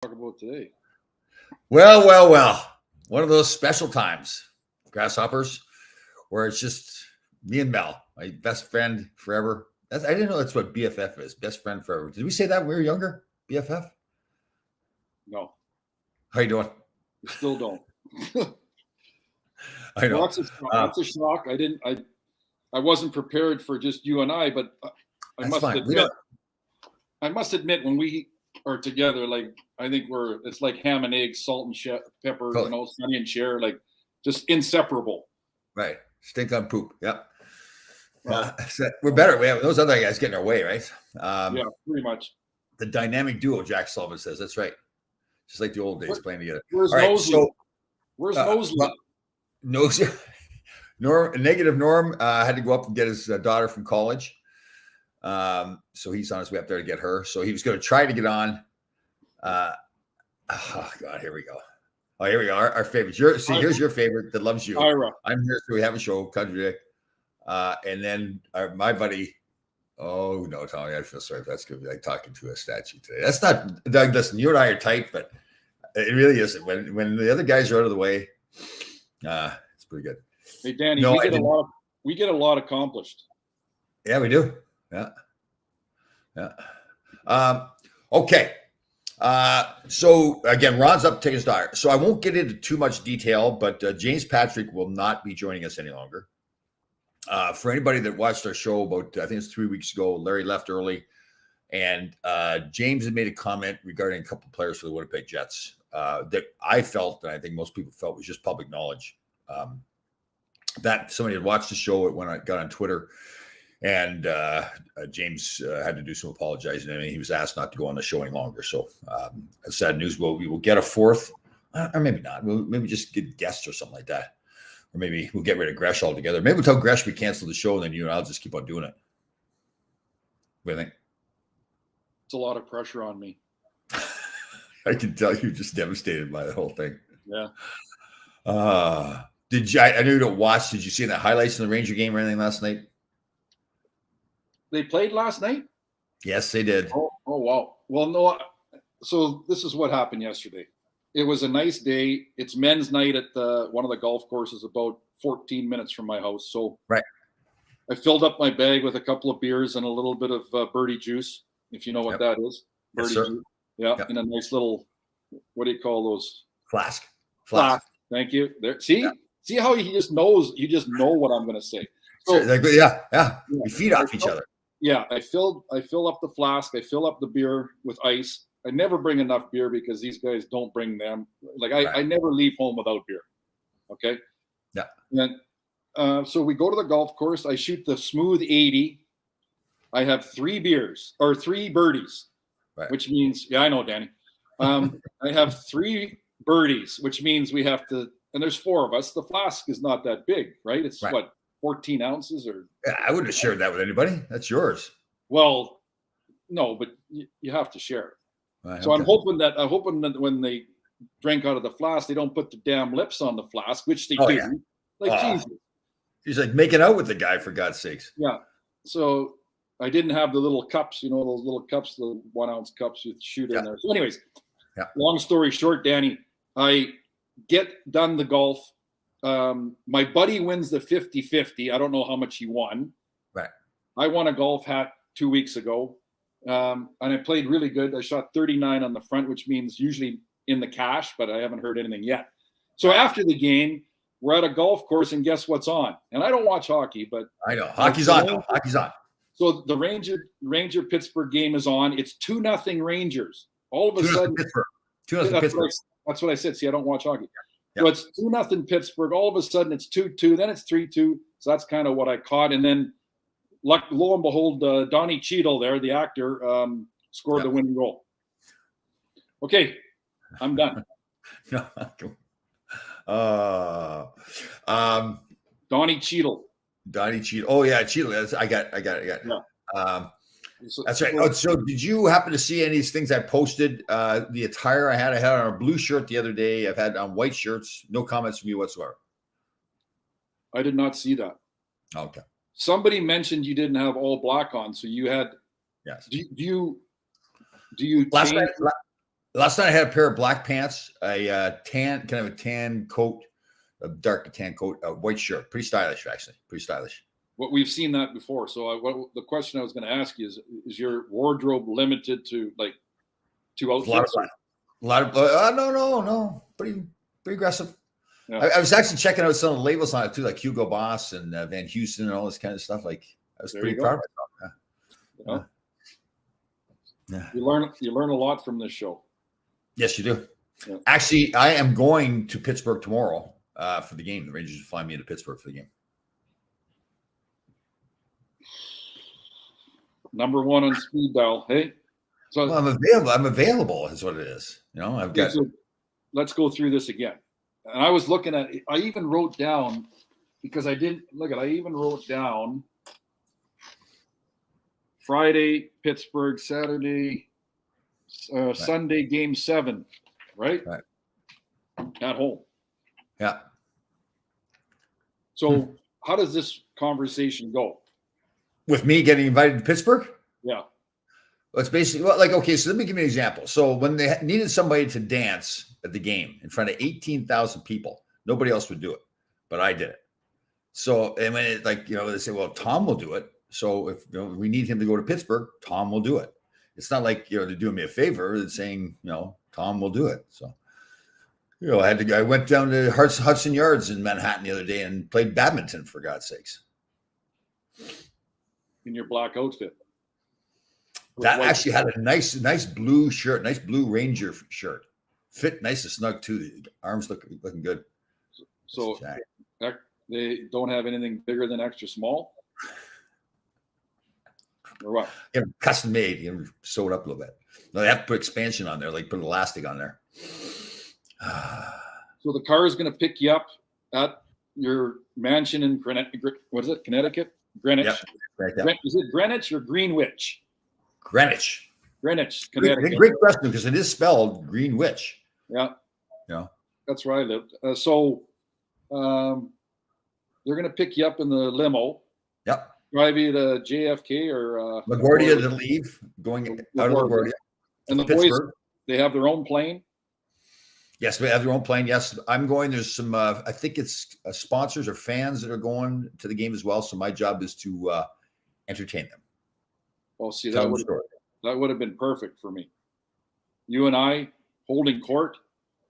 talk about today? Well. One of those special times, grasshoppers, where it's just me and Mel, my best friend forever. I didn't know that's what BFF is, best friend forever. Did we say that when we were younger? BFF? No. How you doing? We still don't. I know. That's a shock. I wasn't prepared for just you and I, but I must admit when we are together, like I think it's like ham and eggs, salt and pepper, totally. Sonny and Cher, like just inseparable. Right. Stink on poop. Yep. So we're better. We have those other guys getting our way, right? Yeah, pretty much. The dynamic duo, Jack Sullivan says. That's right. Just like the old days playing together. Where's Nosey? Where's Nosey? Nosey. Negative Norm had to go up and get his daughter from college. So he's on his way up there to get her. So he was going to try to get on. Oh God, here we go. Oh, here we go. Our favorites. Here's your favorite that loves you. Ira. I'm here, so we have a show, Country Dick. And then my buddy. Oh no, Tommy, I feel sorry if that's going to be like talking to a statue today. That's not Doug. Listen, you and I are tight, but it really isn't. When the other guys are out of the way, it's pretty good. Hey, Danny, we get a lot accomplished. Yeah, we do. Yeah. Okay. So again, Ron's up to take his daughter. So I won't get into too much detail, but James Patrick will not be joining us any longer. For anybody that watched our show about, I think it's 3 weeks ago, Larry left early, and James had made a comment regarding a couple of players for the Winnipeg Jets that I felt, and I think most people felt, was just public knowledge. That somebody had watched the show when I got on Twitter, and James had to do some apologizing. I mean, he was asked not to go on the show any longer. So sad news. We will get a fourth, or maybe not. We'll maybe just get guests or something like that. Or maybe we'll get rid of Gresh altogether. Maybe we'll tell Gresh we cancel the show, and then you and I'll just keep on doing it. What do you think? It's a lot of pressure on me. I can tell you're just devastated by the whole thing. Yeah. Did you? I know you don't watch. Did you see the highlights in the Ranger game or anything last night? They played last night? Yes, they did. Oh wow. Well, no. So this is what happened yesterday. It was a nice day. It's men's night at one of the golf courses about 14 minutes from my house. So right. I filled up my bag with a couple of beers and a little bit of birdie juice, if you know what that is. Birdie juice. Yeah, in a nice little, what do you call those? Flask. Thank you. There. See how he just knows. You just know what I'm going to say. So, yeah. We feed off each other. Yeah, I fill up the flask. I fill up the beer with ice. I never bring enough beer because these guys don't bring them. Like I never leave home without beer. Okay. Yeah. And so we go to the golf course. I shoot the smooth 80. I have 3 birdies, which means I know, Danny. I have 3 birdies, which means we have to. And there's 4 of us. The flask is not that big, right? It's what, 14 ounces or? Yeah, I wouldn't have shared that with anybody. That's yours. Well, no, but you have to share it. Right, so I'm hoping that when they drink out of the flask, they don't put the damn lips on the flask, which they do. Yeah. Like Jesus. He's like making out with the guy, for God's sakes. Yeah. So I didn't have the little cups, those little cups, the 1 ounce cups you shoot in there. So anyways, long story short, Danny, I get done the golf. My buddy wins the 50-50. I don't know how much he won. Right. I won a golf hat 2 weeks ago. And I played really good. I shot 39 on the front, which means usually in the cash, but I haven't heard anything yet. So after the game, we're at a golf course, and guess what's on? And I don't watch hockey, but I know hockey's on. Hockey's on. So the Ranger Pittsburgh game is on. It's 2-0 Rangers. All of a sudden, 2-0 Pittsburgh. That's what I said. See, I don't watch hockey. So it's 2-0 Pittsburgh. All of a sudden, it's 2-2. Then it's 3-2. So that's kind of what I caught. And then, lo and behold, Donnie Cheadle there, the actor, scored the winning goal. Okay, I'm done. Donnie Cheadle. Oh yeah, Cheadle. I got it. Yeah. That's right. Oh, so did you happen to see any of these things I posted? The attire I had on a blue shirt the other day. I've had on white shirts. No comments from you whatsoever. I did not see that. Okay. Somebody mentioned you didn't have all black on, so you had. Yes. Do you? Last Last night I had a pair of black pants, a tan, kind of a tan coat, a dark tan coat, a white shirt. Pretty stylish, actually. Pretty stylish. What we've seen that before. So the question I was going to ask you is your wardrobe limited to like two outfits? A lot of no. Pretty aggressive. Yeah. I was actually checking out some of the labels on it too, like Hugo Boss and Van Houston and all this kind of stuff. Like I was pretty proud of myself. Yeah. You learn a lot from this show. Yes, you do. Yeah. Actually, I am going to Pittsburgh tomorrow for the game. The Rangers will fly me into Pittsburgh for the game. Number one on speed dial. Hey, so well, I'm available is what it is. You know, I've got. So let's go through this again. And I was looking at. I even wrote down because I didn't look at. I even wrote down Friday Pittsburgh, Saturday, right. Sunday Game 7, right? Right. At home. Yeah. So how does this conversation go? With me getting invited to Pittsburgh? Yeah. Well, it's basically okay. So let me give you an example. So when they needed somebody to dance at the game in front of 18,000 people, nobody else would do it, but I did it. So and when it they say, well, Tom will do it. So if we need him to go to Pittsburgh, Tom will do it. It's not like they're doing me a favor. It's saying Tom will do it. So I went down to Hudson Yards in Manhattan the other day and played badminton, for God's sakes. In your black outfit. That actually had a nice blue shirt, nice blue Ranger shirt. Fit nice and snug too. The arms looking good. So they don't have anything bigger than extra small? Or what? Custom made, sewed up a little bit. No, they have to put expansion on there, like put elastic on there. So the car is going to pick you up at your mansion in what is it? Connecticut? Greenwich. Yep, right. Is it Greenwich or Greenwich? Greenwich, Connecticut. Great question because it is spelled Greenwich. Yeah. That's where I lived. So they're going to pick you up in the limo. Yep. Drive you to JFK or LaGuardia to leave, going out of LaGuardia. And the boys, they have their own plane. Yes, we have their own plane. Yes, I'm going. There's some, I think it's sponsors or fans that are going to the game as well. So my job is to entertain them. Well, see, that would have been perfect for me. You and I holding court.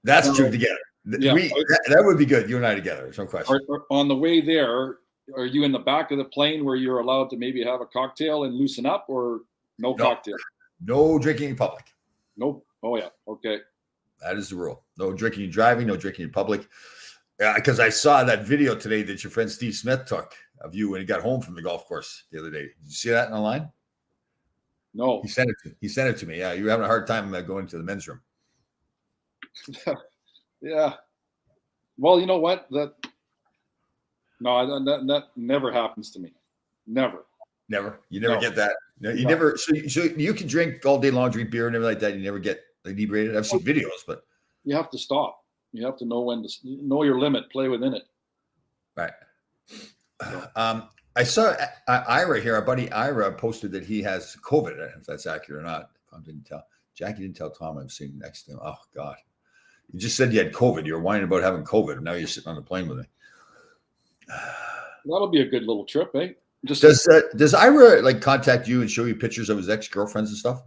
That's true together. Yeah, that would be good. You and I together. There's no question. On the way there, are you in the back of the plane where you're allowed to maybe have a cocktail and loosen up, or no cocktail? No drinking in public. Nope. Oh, yeah. Okay. That is the rule. No drinking and driving, no drinking in public. Because I saw that video today that your friend Steve Smith took of you when he got home from the golf course the other day. Did you see that online? No. He sent it to me. Yeah, you were having a hard time going to the men's room. Yeah. Well, you know what? That never happens to me. Never. You never get that. No, you never. So you can drink all day long, drink beer and everything like that. You never get inebriated. I've seen videos, but you have to stop. You have to know when to know your limit. Play within it. Right. I saw Ira here. Our buddy Ira posted that he has COVID. I don't know if that's accurate or not. Tom didn't tell. Jackie didn't tell Tom. I'm sitting next to him. Oh God. You just said you had COVID. You were whining about having COVID. Now you're sitting on the plane with me. That'll be a good little trip, eh? Does Ira contact you and show you pictures of his ex-girlfriends and stuff?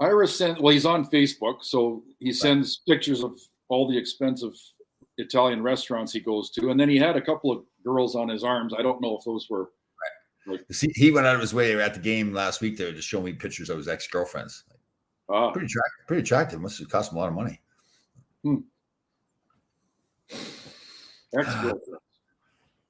Ira he's on Facebook, so he sends pictures of all the expensive Italian restaurants he goes to, and then he had a couple of girls on his arms. I don't know if those were. Right. He went out of his way at the game last week there to show me pictures of his ex-girlfriends. Pretty attractive. Must have cost him a lot of money. Ex-girlfriends.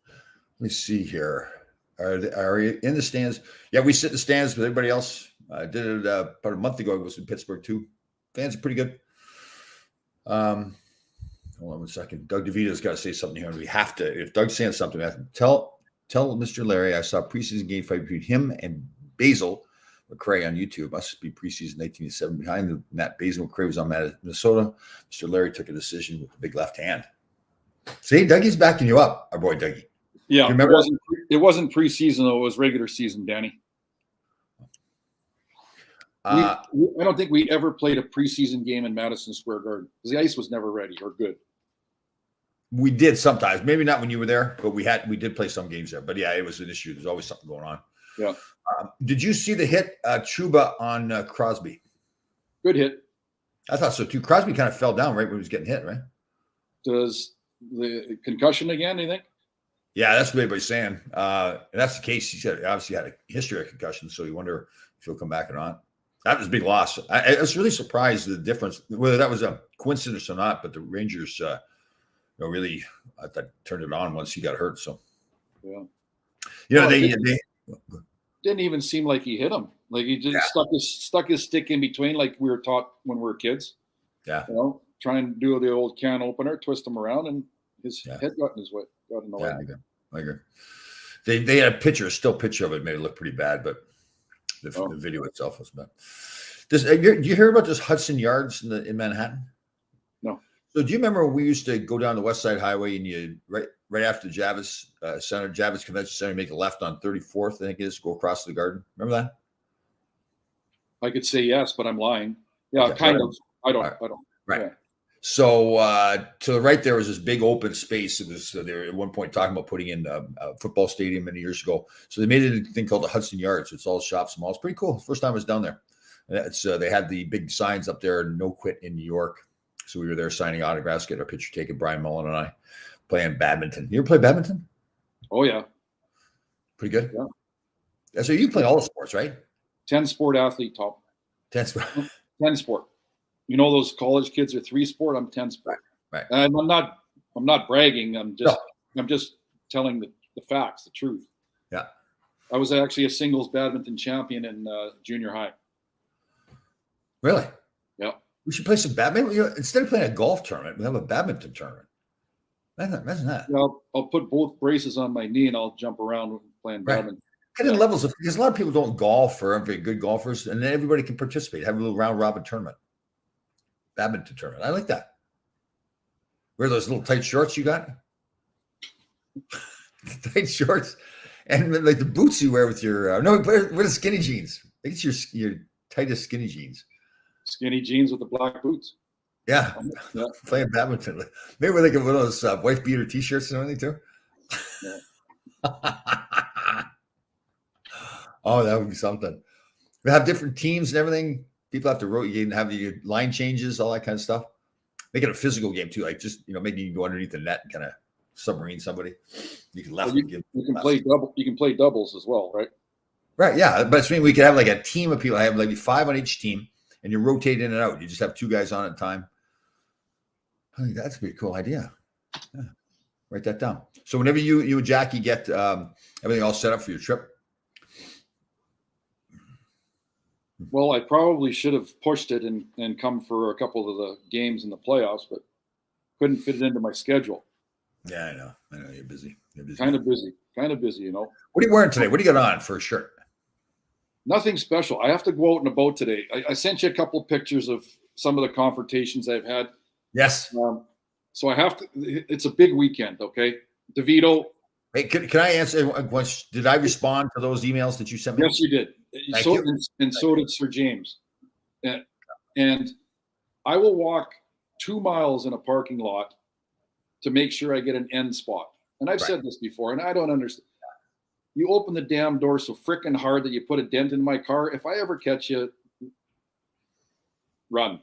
Let me see here. Are you in the stands? Yeah, we sit in the stands with everybody else. I did it about a month ago. I was in Pittsburgh too. Fans are pretty good. Hold on 1 second. Doug DeVito's got to say something here. We have to. If Doug's saying something, we have to tell Mr. Larry I saw a preseason game fight between him and Basil McCray on YouTube. Must be preseason 1987. Behind the net, Basil McCray was on Minnesota. Mr. Larry took a decision with the big left hand. See, Dougie's backing you up, our boy Dougie. Yeah, it wasn't preseason though. It was regular season, Danny. I don't think we ever played a preseason game in Madison Square Garden because the ice was never ready or good. We did sometimes, maybe not when you were there, but we did play some games there. But yeah, it was an issue. There's always something going on. Yeah. Did you see the hit Chuba on Crosby? Good hit. I thought so too. Crosby kind of fell down right when he was getting hit, right? Does the concussion again, do you think? Yeah, that's what everybody's saying. And that's the case. He said obviously had a history of concussion, so you wonder if he'll come back or not. That was a big loss. I was really surprised the difference, whether that was a coincidence or not, but the Rangers really I thought turned it on once he got hurt. So yeah. They didn't even seem like he hit him. Like he just stuck his stick in between, like we were taught when we were kids. Yeah. Try and do the old can opener, twist him around, and his head got in his way. Got in the way. I agree. They had a still picture of it, made it look pretty bad, but the video itself was bad. Do you hear about this Hudson Yards in Manhattan? No. So do you remember when we used to go down the West Side Highway and you right after Javits Convention Center, make a left on 34th, I think it is, go across the Garden? Remember that? I could say yes, but I'm lying. Yeah, okay, kind of. I don't. Right. Yeah. So to the right there was this big open space. It was they were at one point talking about putting in a football stadium many years ago. So they made a thing called the Hudson Yards. It's all shops and malls. Pretty cool. First time I was down there. They had the big signs up there, "No Quit in New York." So we were there signing autographs, getting our picture taken. Brian Mullen and I playing badminton. You ever play badminton? Oh yeah. Pretty good. Yeah. So you play all the sports, right? 10 sport athlete top. 10 sport. 10 sport. You know those college kids are 3 sport. I'm 10 sport. Right. And I'm not bragging. I'm just telling the facts, the truth. Yeah. I was actually a singles badminton champion in junior high. Really? Yeah. We should play some badminton. Instead of playing a golf tournament, we have a badminton tournament. Imagine that. Well, I'll put both braces on my knee and I'll jump around playing badminton. Get in levels because a lot of people don't golf or aren't very good golfers, and then everybody can participate. Have a little round robin tournament, badminton tournament. I like that. Wear those little tight shorts you got, tight shorts, and like the boots you wear with your wear the skinny jeans. I think it's your tightest skinny jeans. Skinny jeans with the black boots. Yeah. Playing badminton. Maybe we're like one of those wife beater T-shirts and everything too. Yeah. Oh, that would be something. We have different teams and everything. People have to rotate and have your line changes, all that kind of stuff. Make it a physical game too, like just maybe you can go underneath the net and kind of submarine somebody. You can you can play double. You can play doubles as well, right? Right, yeah. But I mean, we could have like a team of people. I have like 5 on each team, and you rotate in and out. You just have 2 guys on at a time. I think that's a pretty cool idea. Yeah. Write that down. So whenever you and Jackie get everything all set up for your trip. Well, I probably should have pushed it and come for a couple of the games in the playoffs, but couldn't fit it into my schedule. Yeah, I know. You're busy. Kind of busy, What are you wearing today? What do you got on for a shirt? Nothing special. I have to go out and about today. I sent you a couple of pictures of some of the confrontations I've had. Yes. So I have to. It's a big weekend, okay? DeVito. Hey, can I answer once? Did I respond to those emails that you sent me? Yes, you did. So did Sir James. And I will walk 2 miles in a parking lot to make sure I get an end spot. And I've said this before, and I don't understand. You open the damn door so frickin' hard that you put a dent in my car. If I ever catch you, run.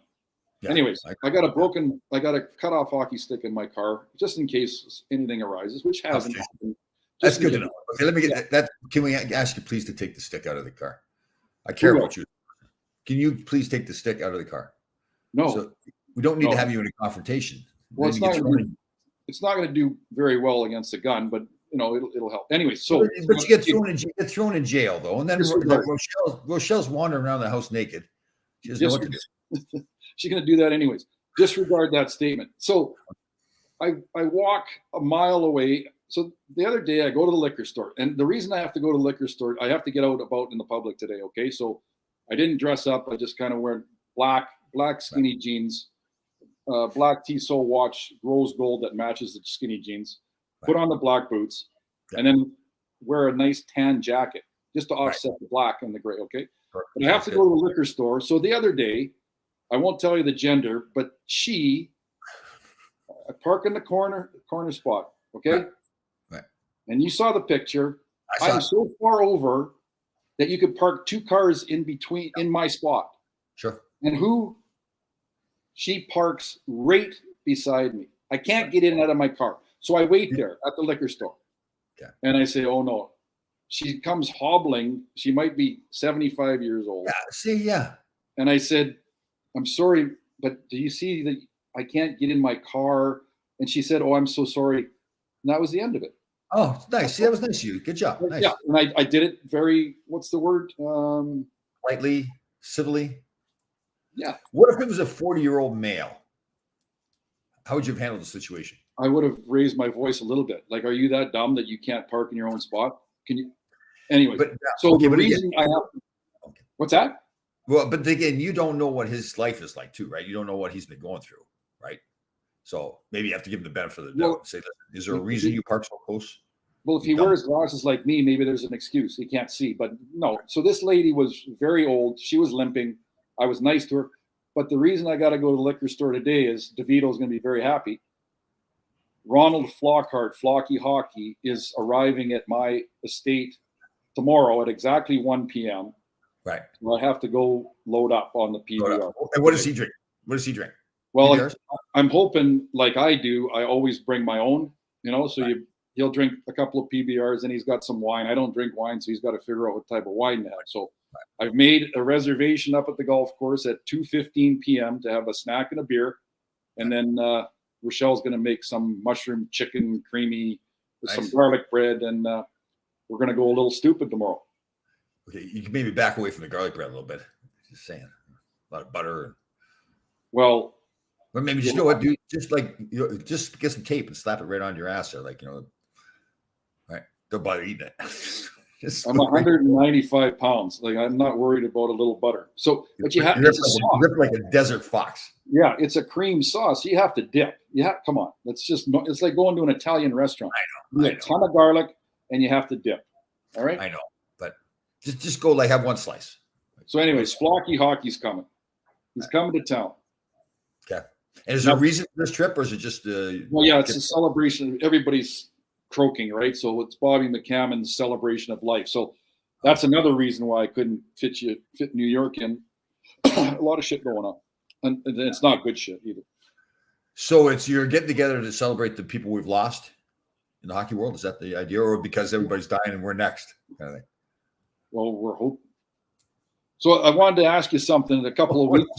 Yeah, anyways, I got a cut off hockey stick in my car just in case anything arises, which hasn't happened. That's good enough. Okay, let me get that. Can we ask you please to take the stick out of the car? I care about you. Can you please take the stick out of the car? No. So we don't need to have you in a confrontation. Well, it's not going to do very well against a gun, but it'll help. Anyway, so but you get thrown in jail though, and then Rochelle's wandering around the house naked. She doesn't know what to do. She's going to do that anyways. Disregard that statement. So I walk a mile away. So the other day I go to the liquor store, and the reason I have to go to the liquor store, I have to get out about in the public today. Okay. So I didn't dress up. I just kind of wear black skinny jeans, black Tissot watch, rose gold that matches the skinny jeans, put on the black boots, and then wear a nice tan jacket just to offset the black and the gray. Okay. But I have to go to the liquor store. So the other day, I won't tell you the gender, but I park in the corner spot, okay? Right. And you saw the picture. I'm so far over that you could park 2 cars in my spot. Sure. And she parks right beside me. I can't get in and out of my car. So I wait there at the liquor store. Yeah. And I say, oh no. She comes hobbling. She might be 75 years old. Yeah. See, yeah. And I said, I'm sorry, but do you see that I can't get in my car? And she said, oh, I'm so sorry. And that was the end of it. Oh, nice. See, that was nice of you. Good job. Nice. Yeah. And I did it very, what's the word? Lightly, civilly. Yeah. What if it was a 40-year-old male? How would you have handled the situation? I would have raised my voice a little bit. Like, are you that dumb that you can't park in your own spot? Can you? Anyway, the reason I have. What's that? Well, but again, you don't know what his life is like too, right? You don't know what he's been going through, right? So maybe you have to give him the benefit of the doubt. Say, is there a reason you park so close? Well, if he wears glasses like me, maybe there's an excuse. He can't see. But no. So this lady was very old. She was limping. I was nice to her. But the reason I got to go to the liquor store today is DeVito's going to be very happy. Ronald Flockhart, Flocky Hockey, is arriving at my estate tomorrow at exactly 1 p.m. Right. So I have to go load up on the PBR. And what does he drink? Well, I'm hoping, like I do, I always bring my own, so he'll drink a couple of PBRs and he's got some wine. I don't drink wine, so he's got to figure out what type of wine to have. So I've made a reservation up at the golf course at 2:15 p.m. to have a snack and a beer. And then Rochelle's going to make some mushroom chicken creamy with some garlic bread. And we're going to go a little stupid tomorrow. Okay, you can maybe back away from the garlic bread a little bit. Just saying. A lot of butter. Well, but maybe just, you know what, dude? Just get some tape and slap it right on your ass there. Like, right? Don't bother eating it. I'm 195 pounds. Like, I'm not worried about a little butter. So, but you have to rip like a desert fox. Yeah, it's a cream sauce. You have to dip. Come on. It's like going to an Italian restaurant. I know. A ton of garlic and you have to dip. All right. I know, but just go have one slice. So, anyways, Flocky Hockey's coming. He's coming to town. Okay. And is there a reason for this trip, or is it just well, yeah, it's a celebration. Everybody's croaking, right? So it's Bobby McCammon's celebration of life. So that's another reason why I couldn't fit New York in. A lot of shit going on, and it's not good shit either. So you're getting together to celebrate the people we've lost in the hockey world. Is that the idea, or because everybody's dying and we're next kind of thing? Well, we're hoping. So I wanted to ask you something. A couple of weeks,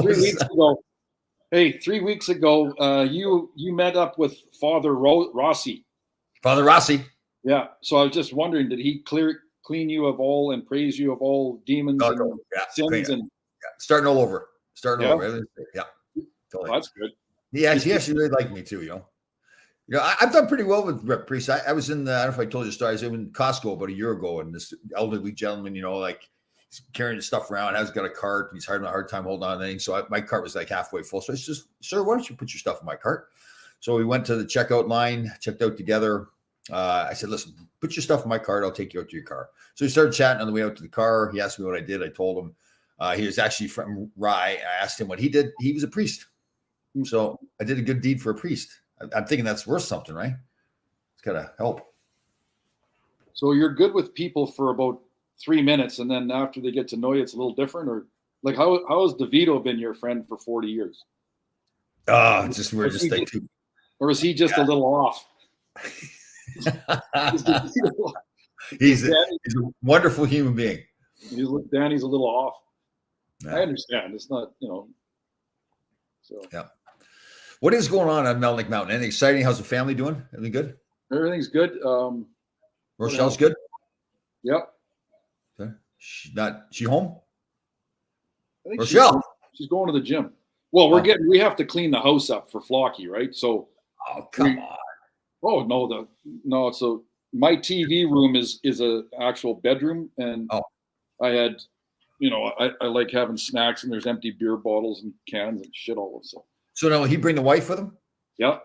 3 weeks ago. Hey, 3 weeks ago, you met up with Father Rossi. Father Rossi. Yeah. So I was just wondering, did he clean you of all and praise you of all demons and sins? And starting all over. Yeah. Totally. That's good. Yeah, he actually really liked me too. I've done pretty well with Rep Priest. I was in I don't know if I told you the story. I was in Costco about a year ago, and this elderly gentleman, he's carrying his stuff around, has got a cart, and he's having a hard time holding on to anything. So my cart was like halfway full. So it's just, sir, why don't you put your stuff in my cart? So we went to the checkout line, checked out together. I said, listen, put your stuff in my cart. I'll take you out to your car. So we started chatting on the way out to the car. He asked me what I did. I told him he was actually from Rye. I asked him what he did. He was a priest. So I did a good deed for a priest. I'm thinking that's worth something, right? It's got to help. So you're good with people for about 3 minutes, and then after they get to know you, it's a little different? Or like how has DeVito been your friend for 40 years? We're just like two. Or is he just a little off? He's a wonderful human being. Danny's a little off. Yeah. I understand. It's not, So yeah. What is going on Melnick Mountain? Anything exciting? How's the family doing? Anything good? Everything's good. Rochelle's good? Yep. Okay. She home? I think Rochelle. She's going to the gym. Well, we have to clean the house up for Flocky, right? So come on. Oh no, so my TV room is a actual bedroom, and I had, I like having snacks, and there's empty beer bottles and cans and shit all over. So now will he bring the wife with him? Yep.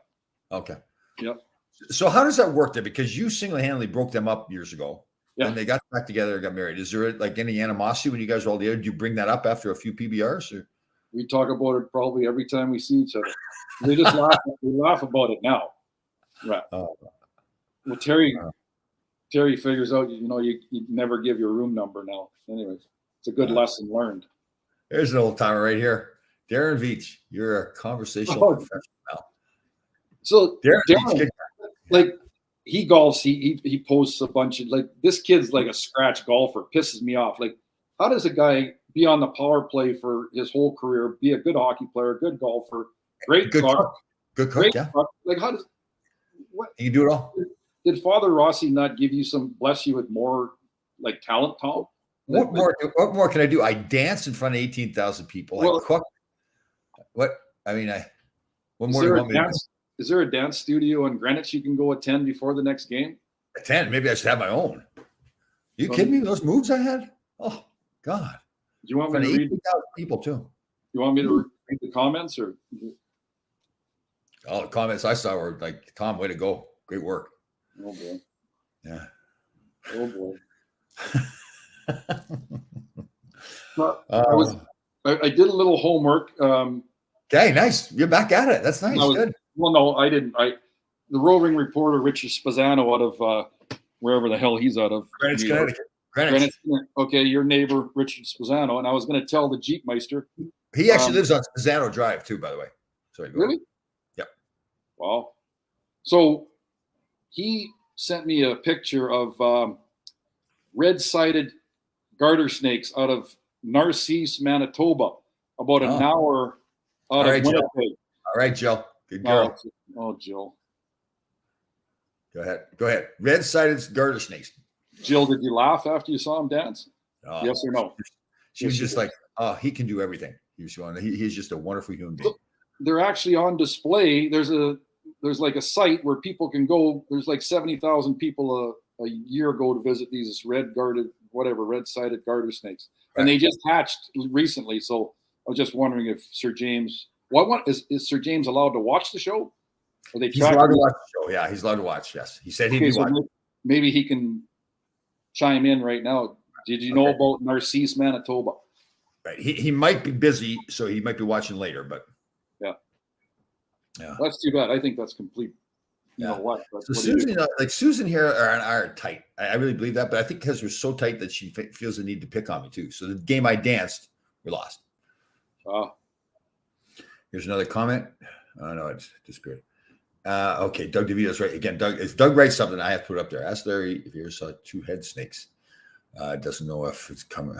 Okay. Yep. So how does that work there? Because you single-handedly broke them up years ago. Yeah. And they got back together and got married. Is there like any animosity when you guys are all there? Do you bring that up after a few PBRs? Or? We talk about it probably every time we see each other. We just laugh. We laugh about it now. Right. Well, Terry figures out, you never give your room number now. Anyways, it's a good lesson learned. There's an old timer right here. Darren Veach, you're a conversational professional now. So Darren, like he golfs, he posts a bunch of like this kid's like a scratch golfer, pisses me off. Like, how does a guy be on the power play for his whole career, be a good hockey player, good golfer, great cook, good cook, cook? Like, how does what you do it all? Did Father Rossi not give you bless you with more like talent, Tom? What more can I do? I dance in front of 18,000 people. I cook. What? I mean, what more do you want me to do? Is there a dance studio in Greenwich you can go attend before the next game? Attend? Maybe I should have my own. You kidding me? Those moves I had? Oh, God. Do you want me to read people too? You want me to read the comments or? All the comments I saw were like, Tom, way to go. Great work. Oh, boy. Yeah. Oh, boy. I did a little homework. Okay, nice. You're back at it. That's nice. Good. Well, no, I didn't. The roving reporter Richard Spazzano out of wherever the hell he's out of. Greenwich, Connecticut. Greenwich. Okay, your neighbor Richard Spazzano, and I was going to tell the Jeepmeister. He actually lives on Spazzano Drive too, by the way. Sorry. Really? Yep. Wow. So he sent me a picture of red-sided garter snakes out of Narcisse, Manitoba, about an hour out of Winnipeg. All right, Jill. Good girl. Oh, Jill. Go ahead. Red-sided garter snakes. Jill, did you laugh after you saw him dance? Yes or no? She was just like, oh, he can do everything. He's just a wonderful human being. They're actually on display. There's like a site where people can go. There's like 70,000 people a year go to visit these red-sided garter snakes. Right. And they just hatched recently. So I was just wondering if Sir James, is Sir James allowed to watch the show? He's allowed to watch the show. Yeah, he's allowed to watch. Yes. He said he'd be watching. Maybe he can chime in right now. Did you know about Narcisse, Manitoba? Right. He might be busy, so he might be watching later, but yeah. That's too bad. I think that's complete. You know what? So Susan here are tight. I really believe that, but I think because we're so tight that she feels the need to pick on me too. So the game I danced, we lost. Here's another comment. Oh no, it's disappeared. Okay, Doug DeVito's right again. If Doug writes something, I have to put it up there. Ask Larry if he ever saw two head snakes. Doesn't know if it's coming.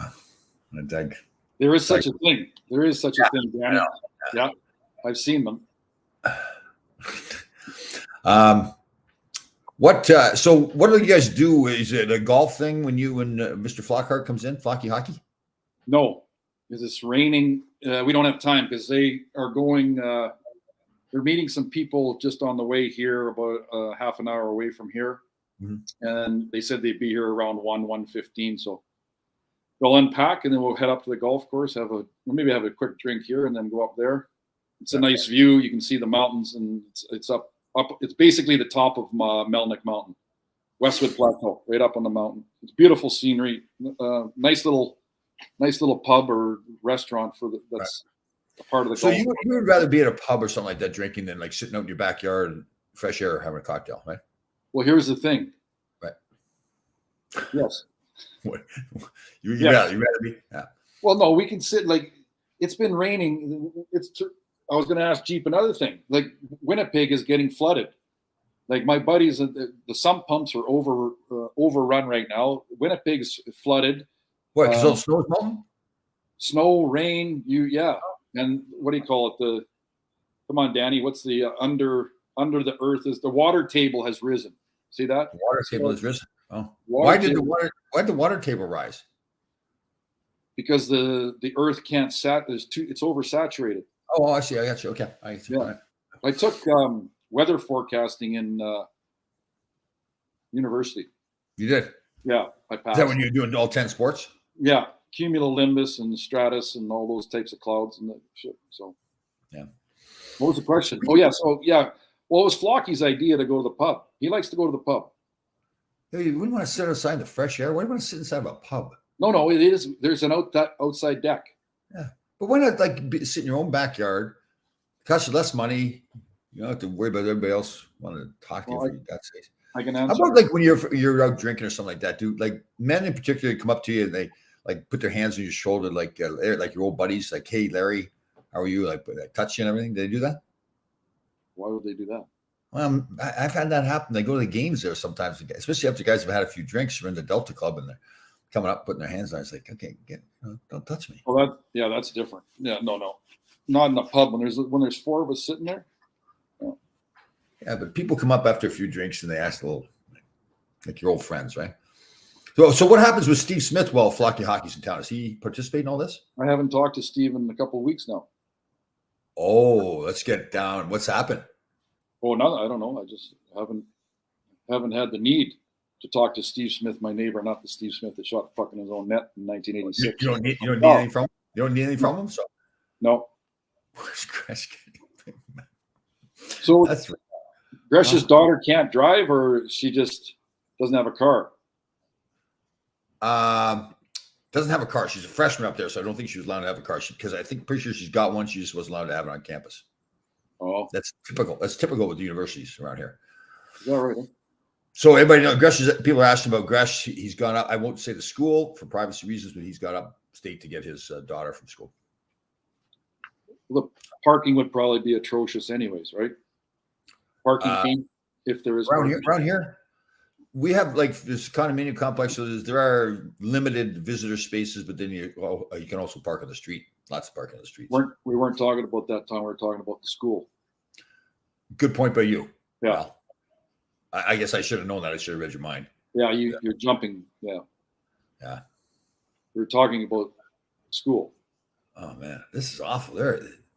Doug. There is such a thing. There is such a thing, Danny. Yeah, I've seen them. So what do you guys do? Is it a golf thing when you and Mr. Flockhart comes in? Flocky hockey? No, because it's raining. We don't have time because they are going. They're meeting some people just on the way here, about half an hour away from here, and they said they'd be here around 1:15. So we'll unpack and then we'll head up to the golf course. Maybe have a quick drink here and then go up there. It's a nice view. You can see the mountains, and it's up. It's basically the top of Melnick Mountain, Westwood Plateau, right up on the mountain. It's beautiful scenery. Nice little pub or restaurant that's a part of the. So you would rather be at a pub or something like that drinking than like sitting out in your backyard and fresh air having a cocktail, right? Well, here's the thing. Right. Yes. You'd rather be. Yeah. Well, no, we can sit like it's been raining. I was going to ask Jeep another thing. Like Winnipeg is getting flooded. Like my buddies, the sump pumps are overrun right now. Winnipeg's flooded. What? Because of snow, melting? Snow, rain. And what do you call it? Come on, Danny. What's the under the earth is the water table has risen. See that? The water table has risen. Oh, why did the water table rise? Because the earth can't it's oversaturated. Oh, I see. I got you. Okay. I took weather forecasting in university. You did? Yeah, I passed. Is that when you were doing all 10 sports? Yeah, cumulonimbus and stratus and all those types of clouds and the shit. So, yeah. What was the question? Oh, yeah. So, yeah. Well, it was Flocky's idea to go to the pub. He likes to go to the pub. Hey, you wouldn't want to sit outside in the fresh air. Why do you want to sit inside of a pub? No, it is. There's an outside deck. Yeah, but why not sit in your own backyard? It costs you less money. You don't have to worry about everybody else wanting to talk to you. For God's sake. I can How answer. about like when you're out drinking or something like that, dude? Like men in particular come up to you and they like put their hands on your shoulder, like your old buddies, like, "Hey, Larry, how are you?" Like touch you and everything. Did they do that? Why would they do that? Well, I've had that happen. They go to the games there sometimes, especially after guys have had a few drinks. You're in the Delta Club and they're coming up, putting their hands on. It's like, okay, don't touch me. Well, that's different. Yeah, no, not in the pub when there's four of us sitting there. No. Yeah, but people come up after a few drinks and they ask a little, like your old friends, right? So what happens with Steve Smith while Flocky Hockey's in town? Does he participate in all this? I haven't talked to Steve in a couple of weeks now. Oh, let's get down. What's happened? Oh, no, I don't know. I just haven't had the need to talk to Steve Smith, my neighbor, not the Steve Smith that shot fucking his own net in 1986. You don't need anything from him? You don't need anything from him? So no. Where's Gretzky? So that's right. Gresh's daughter can't drive, or she just doesn't have a car? Doesn't have a car. She's a freshman up there, so I don't think she was allowed to have a car. Because I think pretty sure she's got one. She just wasn't allowed to have it on campus. Oh, that's typical. That's typical with the universities around here. Is that right? So everybody knows people are asking about Gresh. He's gone up. I won't say the school for privacy reasons, but he's gone up state to get his daughter from school. The parking would probably be atrocious, anyways, right? Parking fee, if there is around here. We have like this condominium complex, so there are limited visitor spaces, but then you can also park on the street. Lots of parking on the streets. We weren't talking about that time. We were talking about the school. Good point by you. Yeah. Well, I guess I should have known that. I should have read your mind. Yeah, you're jumping. Yeah. Yeah. We were talking about school. Oh man, this is awful.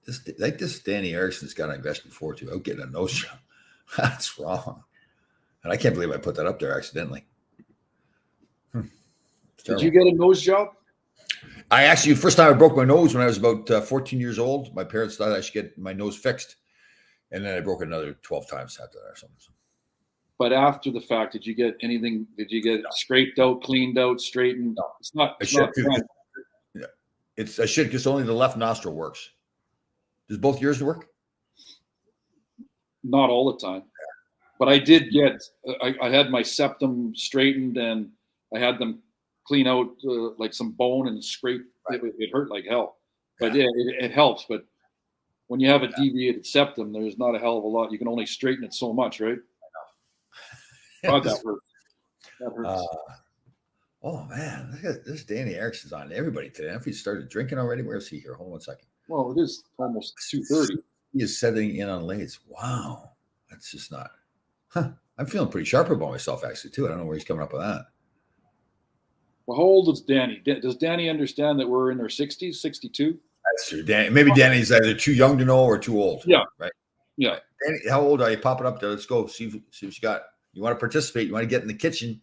This Danny Erickson's got an investment before too. I'm getting a nose job. That's wrong. And I can't believe I put that up there accidentally. Did you get a nose job? I actually, first time I broke my nose when I was about 14 years old. My parents thought I should get my nose fixed. And then I broke it another 12 times after that or something. But after the fact, did you get anything? Did you get scraped out, cleaned out, straightened? No. It's not. I should, because only the left nostril works. Does both yours work? Not all the time. But I did get, I had my septum straightened and I had them clean out like some bone and scrape. Right. It hurt like hell. But yeah, it helps. But when you have a deviated septum, there's not a hell of a lot. You can only straighten it so much, right? I know. God, that hurts. That hurts. Oh, man. Look at this. Danny Erickson's on everybody today. If he started drinking already, where's he here? Hold on 1 second. Well, it is almost 2:30. He is setting in on Lays. Wow. That's just not. Huh. I'm feeling pretty sharp about myself, actually, too. I don't know where he's coming up with that. Well, how old is Danny? Does Danny understand that we're in our 60s, 62? That's true. Maybe Danny's either too young to know or too old. Yeah. Right? Yeah. Danny, how old are you? Pop it up there. Let's go. See what you got. You want to participate. You want to get in the kitchen.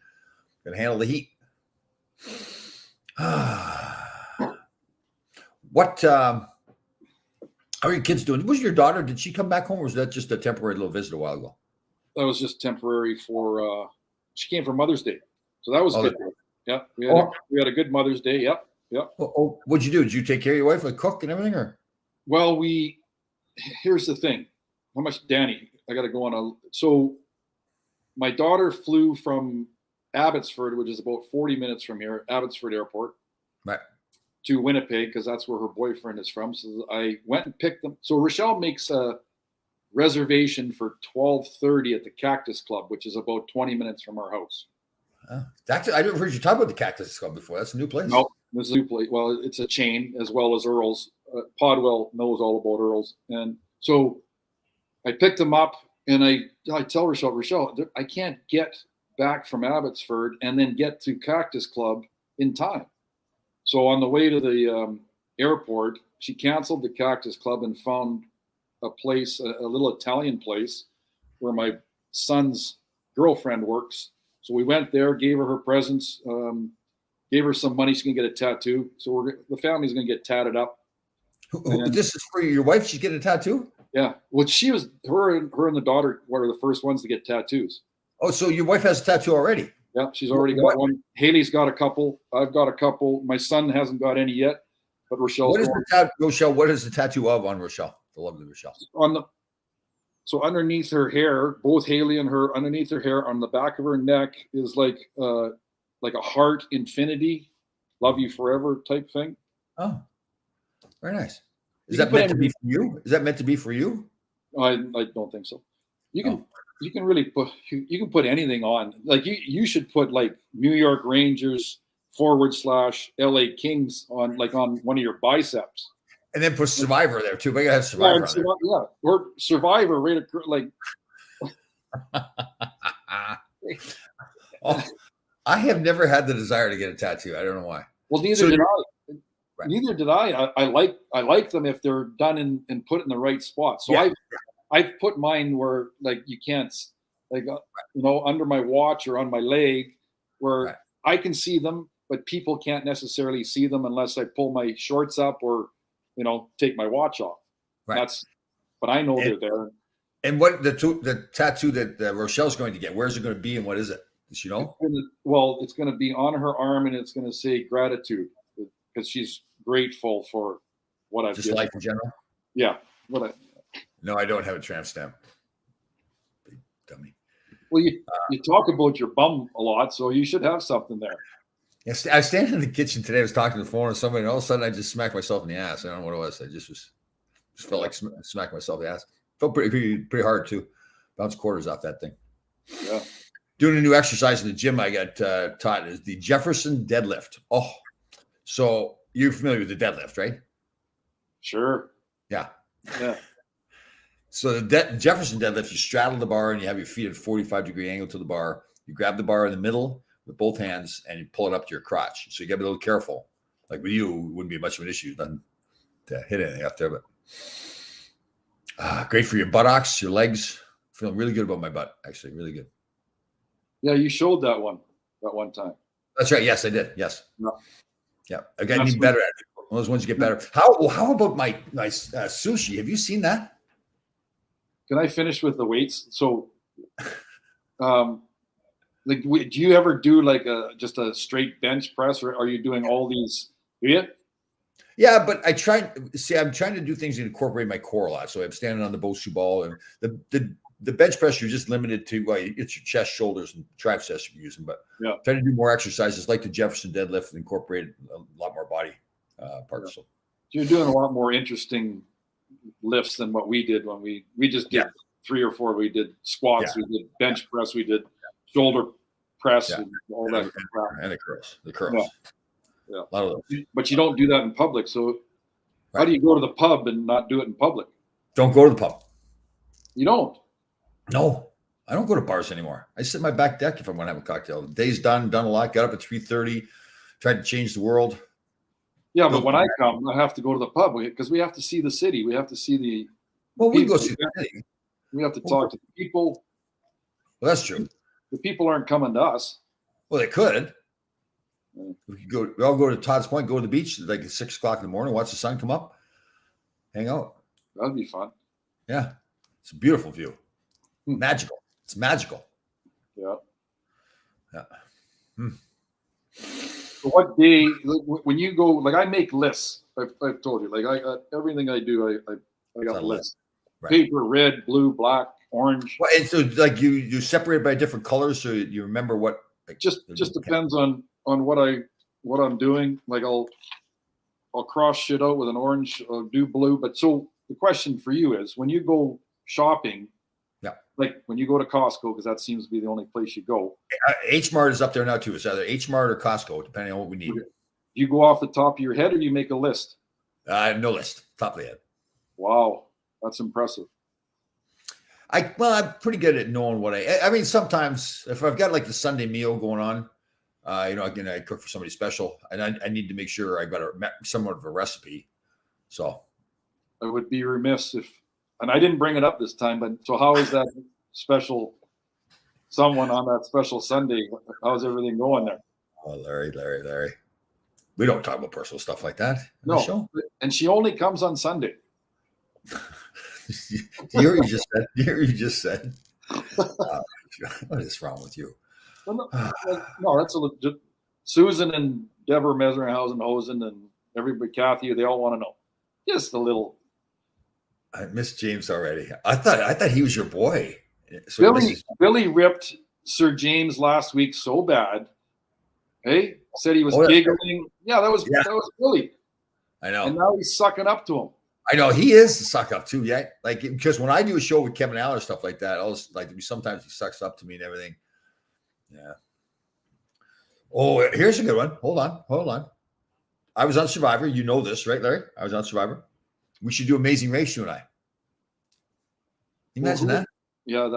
Going to handle the heat. What how are your kids doing? What was your daughter? Did she come back home or was that just a temporary little visit a while ago? That was just temporary for she came for Mother's Day. So that was good. Yeah. We had a good Mother's Day. Yep. Well, what'd you do? Did you take care of your wife, like cook and everything, or? Well, here's the thing. How much, Danny? I got to go on so my daughter flew from Abbotsford, which is about 40 minutes from here, Abbotsford Airport, right, to Winnipeg, because that's where her boyfriend is from. So I went and picked them. So Rochelle makes a reservation for 12:30 at the Cactus Club, which is about 20 minutes from our house. Actually, I never heard you talk about the Cactus Club before. That's a new place. No, this is a new place. Well, it's a chain as well as Earl's. Podwell knows all about Earl's. And so I picked them up and I tell Rochelle, I can't get back from Abbotsford and then get to Cactus Club in time. So on the way to the airport, she canceled the Cactus Club and found a place, a little Italian place where my son's girlfriend works. So we went there, gave her her gave her some money. She can get a tattoo. So the family's going to get tatted up. This is for your wife? She's getting a tattoo? Yeah. Well, her and the daughter were the first ones to get tattoos. Oh, so your wife has a tattoo already? Yeah, she's already got one. Haley's got a couple. I've got a couple. My son hasn't got any yet, but Rochelle's Rochelle, what is the tattoo of on Rochelle? The lovely Rochelle. So underneath her hair, both Haley and her, underneath her hair on the back of her neck is like a heart infinity, love you forever type thing. Oh, very nice. Is that meant to be for you? Is that meant to be for you? I don't think so. You can really put anything on. Like you should put like New York Rangers / LA Kings on one of your biceps. And then put Survivor there too. But you gotta have Survivor on there. Yeah, or Survivor right like. Oh, I have never had the desire to get a tattoo. I don't know why. Well, neither did I. Right. Neither did I. I like them if they're done and put in the right spot. So I've put mine where like you can't, like under my watch or on my leg, where I can see them, but people can't necessarily see them unless I pull my shorts up or take my watch off. Right. But I know they're there. And what the tattoo that Rochelle's going to get? Where's it going to be, and what is it? Does she know? It's going to be on her arm, and it's going to say gratitude because she's grateful for what I've just life in general. Yeah. No, I don't have a tramp stamp. Big dummy. Well, you talk about your bum a lot, so you should have something there. Yes, I was standing in the kitchen today. I was talking to the phone with somebody, and all of a sudden, I just smacked myself in the ass. I don't know what it was. I just felt like smacking myself in the ass. Felt pretty hard too. Bounced quarters off that thing. Yeah. Doing a new exercise in the gym I got taught is the Jefferson Deadlift. Oh, so you're familiar with the deadlift, right? Sure. Yeah. Yeah. So the Jefferson deadlift, you straddle the bar and you have your feet at a 45-degree angle to the bar. You grab the bar in the middle with both hands and you pull it up to your crotch. So you got to be a little careful. Like with you, it wouldn't be much of an issue nothing to hit anything up there, but great for your buttocks, your legs. Feeling really good about my butt, actually, really good. Yeah, you showed that one time. That's right. Yes, I did. Yes. No. Yeah, I got to be better at it. One of those ones you get better. How about my sushi? Have you seen that? Can I finish with the weights? So, do you ever do like just a straight bench press, or are you doing all these? Yeah, but I'm trying to do things that incorporate my core a lot. So I'm standing on the Bosu ball, and the bench press you're just limited to it's your chest, shoulders, and triceps you're using. But try to do more exercises like the Jefferson deadlift and incorporate a lot more body parts. So you're doing a lot more interesting lifts than what we did when we just did 3 or 4. We did squats, we did bench press, we did shoulder press, and all that crap. And the curls. Yeah. A lot of those. But you don't do that in public. So how do you go to the pub and not do it in public? Don't go to the pub. You don't? No, I don't go to bars anymore. I sit in my back deck if I want to have a cocktail. The day's done a lot. Got up at 3:30, tried to change the world. Yeah, but when I come, I have to go to the pub because we have to see the city. We have to see the. Well, we go see the city. We have to talk to the people. Well, that's true. The people aren't coming to us. Well, they could. We could go. We all go to Todd's Point. Go to the beach like at 6 o'clock in the morning. Watch the sun come up. Hang out. That'd be fun. Yeah, it's a beautiful view. Magical. It's magical. Yeah. Yeah. So what day when you go? Like I make lists. I've told you. Like everything I do, I got a list. Right. Paper, red, blue, black, orange. Well, and so like you separate by different colors, so you remember what. Like, just depends on what I'm doing. Like I'll cross shit out with an orange. I'll do blue. But so the question for you is, when you go shopping. Like when you go to Costco, because that seems to be the only place you go. H Mart is up there now too. It's either H Mart or Costco, depending on what we need. You go off the top of your head, or you make a list? No list, top of the head. Wow, that's impressive. I'm pretty good at knowing what I mean, sometimes if I've got like the Sunday meal going on, again, I cook for somebody special, and I need to make sure I got somewhat of a recipe. So I would be remiss if. And I didn't bring it up this time, but so how is that special someone on that special Sunday? How's everything going there? Oh, Larry. We don't talk about personal stuff like that. No, and she only comes on Sunday. You just said. What is wrong with you? No, that's a legit. Susan and Deborah Messerhausen and everybody, Kathy, they all want to know. Just a little. I missed James already. I thought he was your boy. So Billy ripped Sir James last week so bad. Hey, said he was giggling. Yeah, that was Billy. I know. And now he's sucking up to him. I know he is a suck up too. Yeah, like because when I do a show with Kevin Allen or stuff like that, sometimes he sucks up to me and everything. Yeah. Oh, here's a good one. Hold on. I was on Survivor. You know this, right, Larry? I was on Survivor. We should do Amazing Race, you and I. Imagine that. Yeah,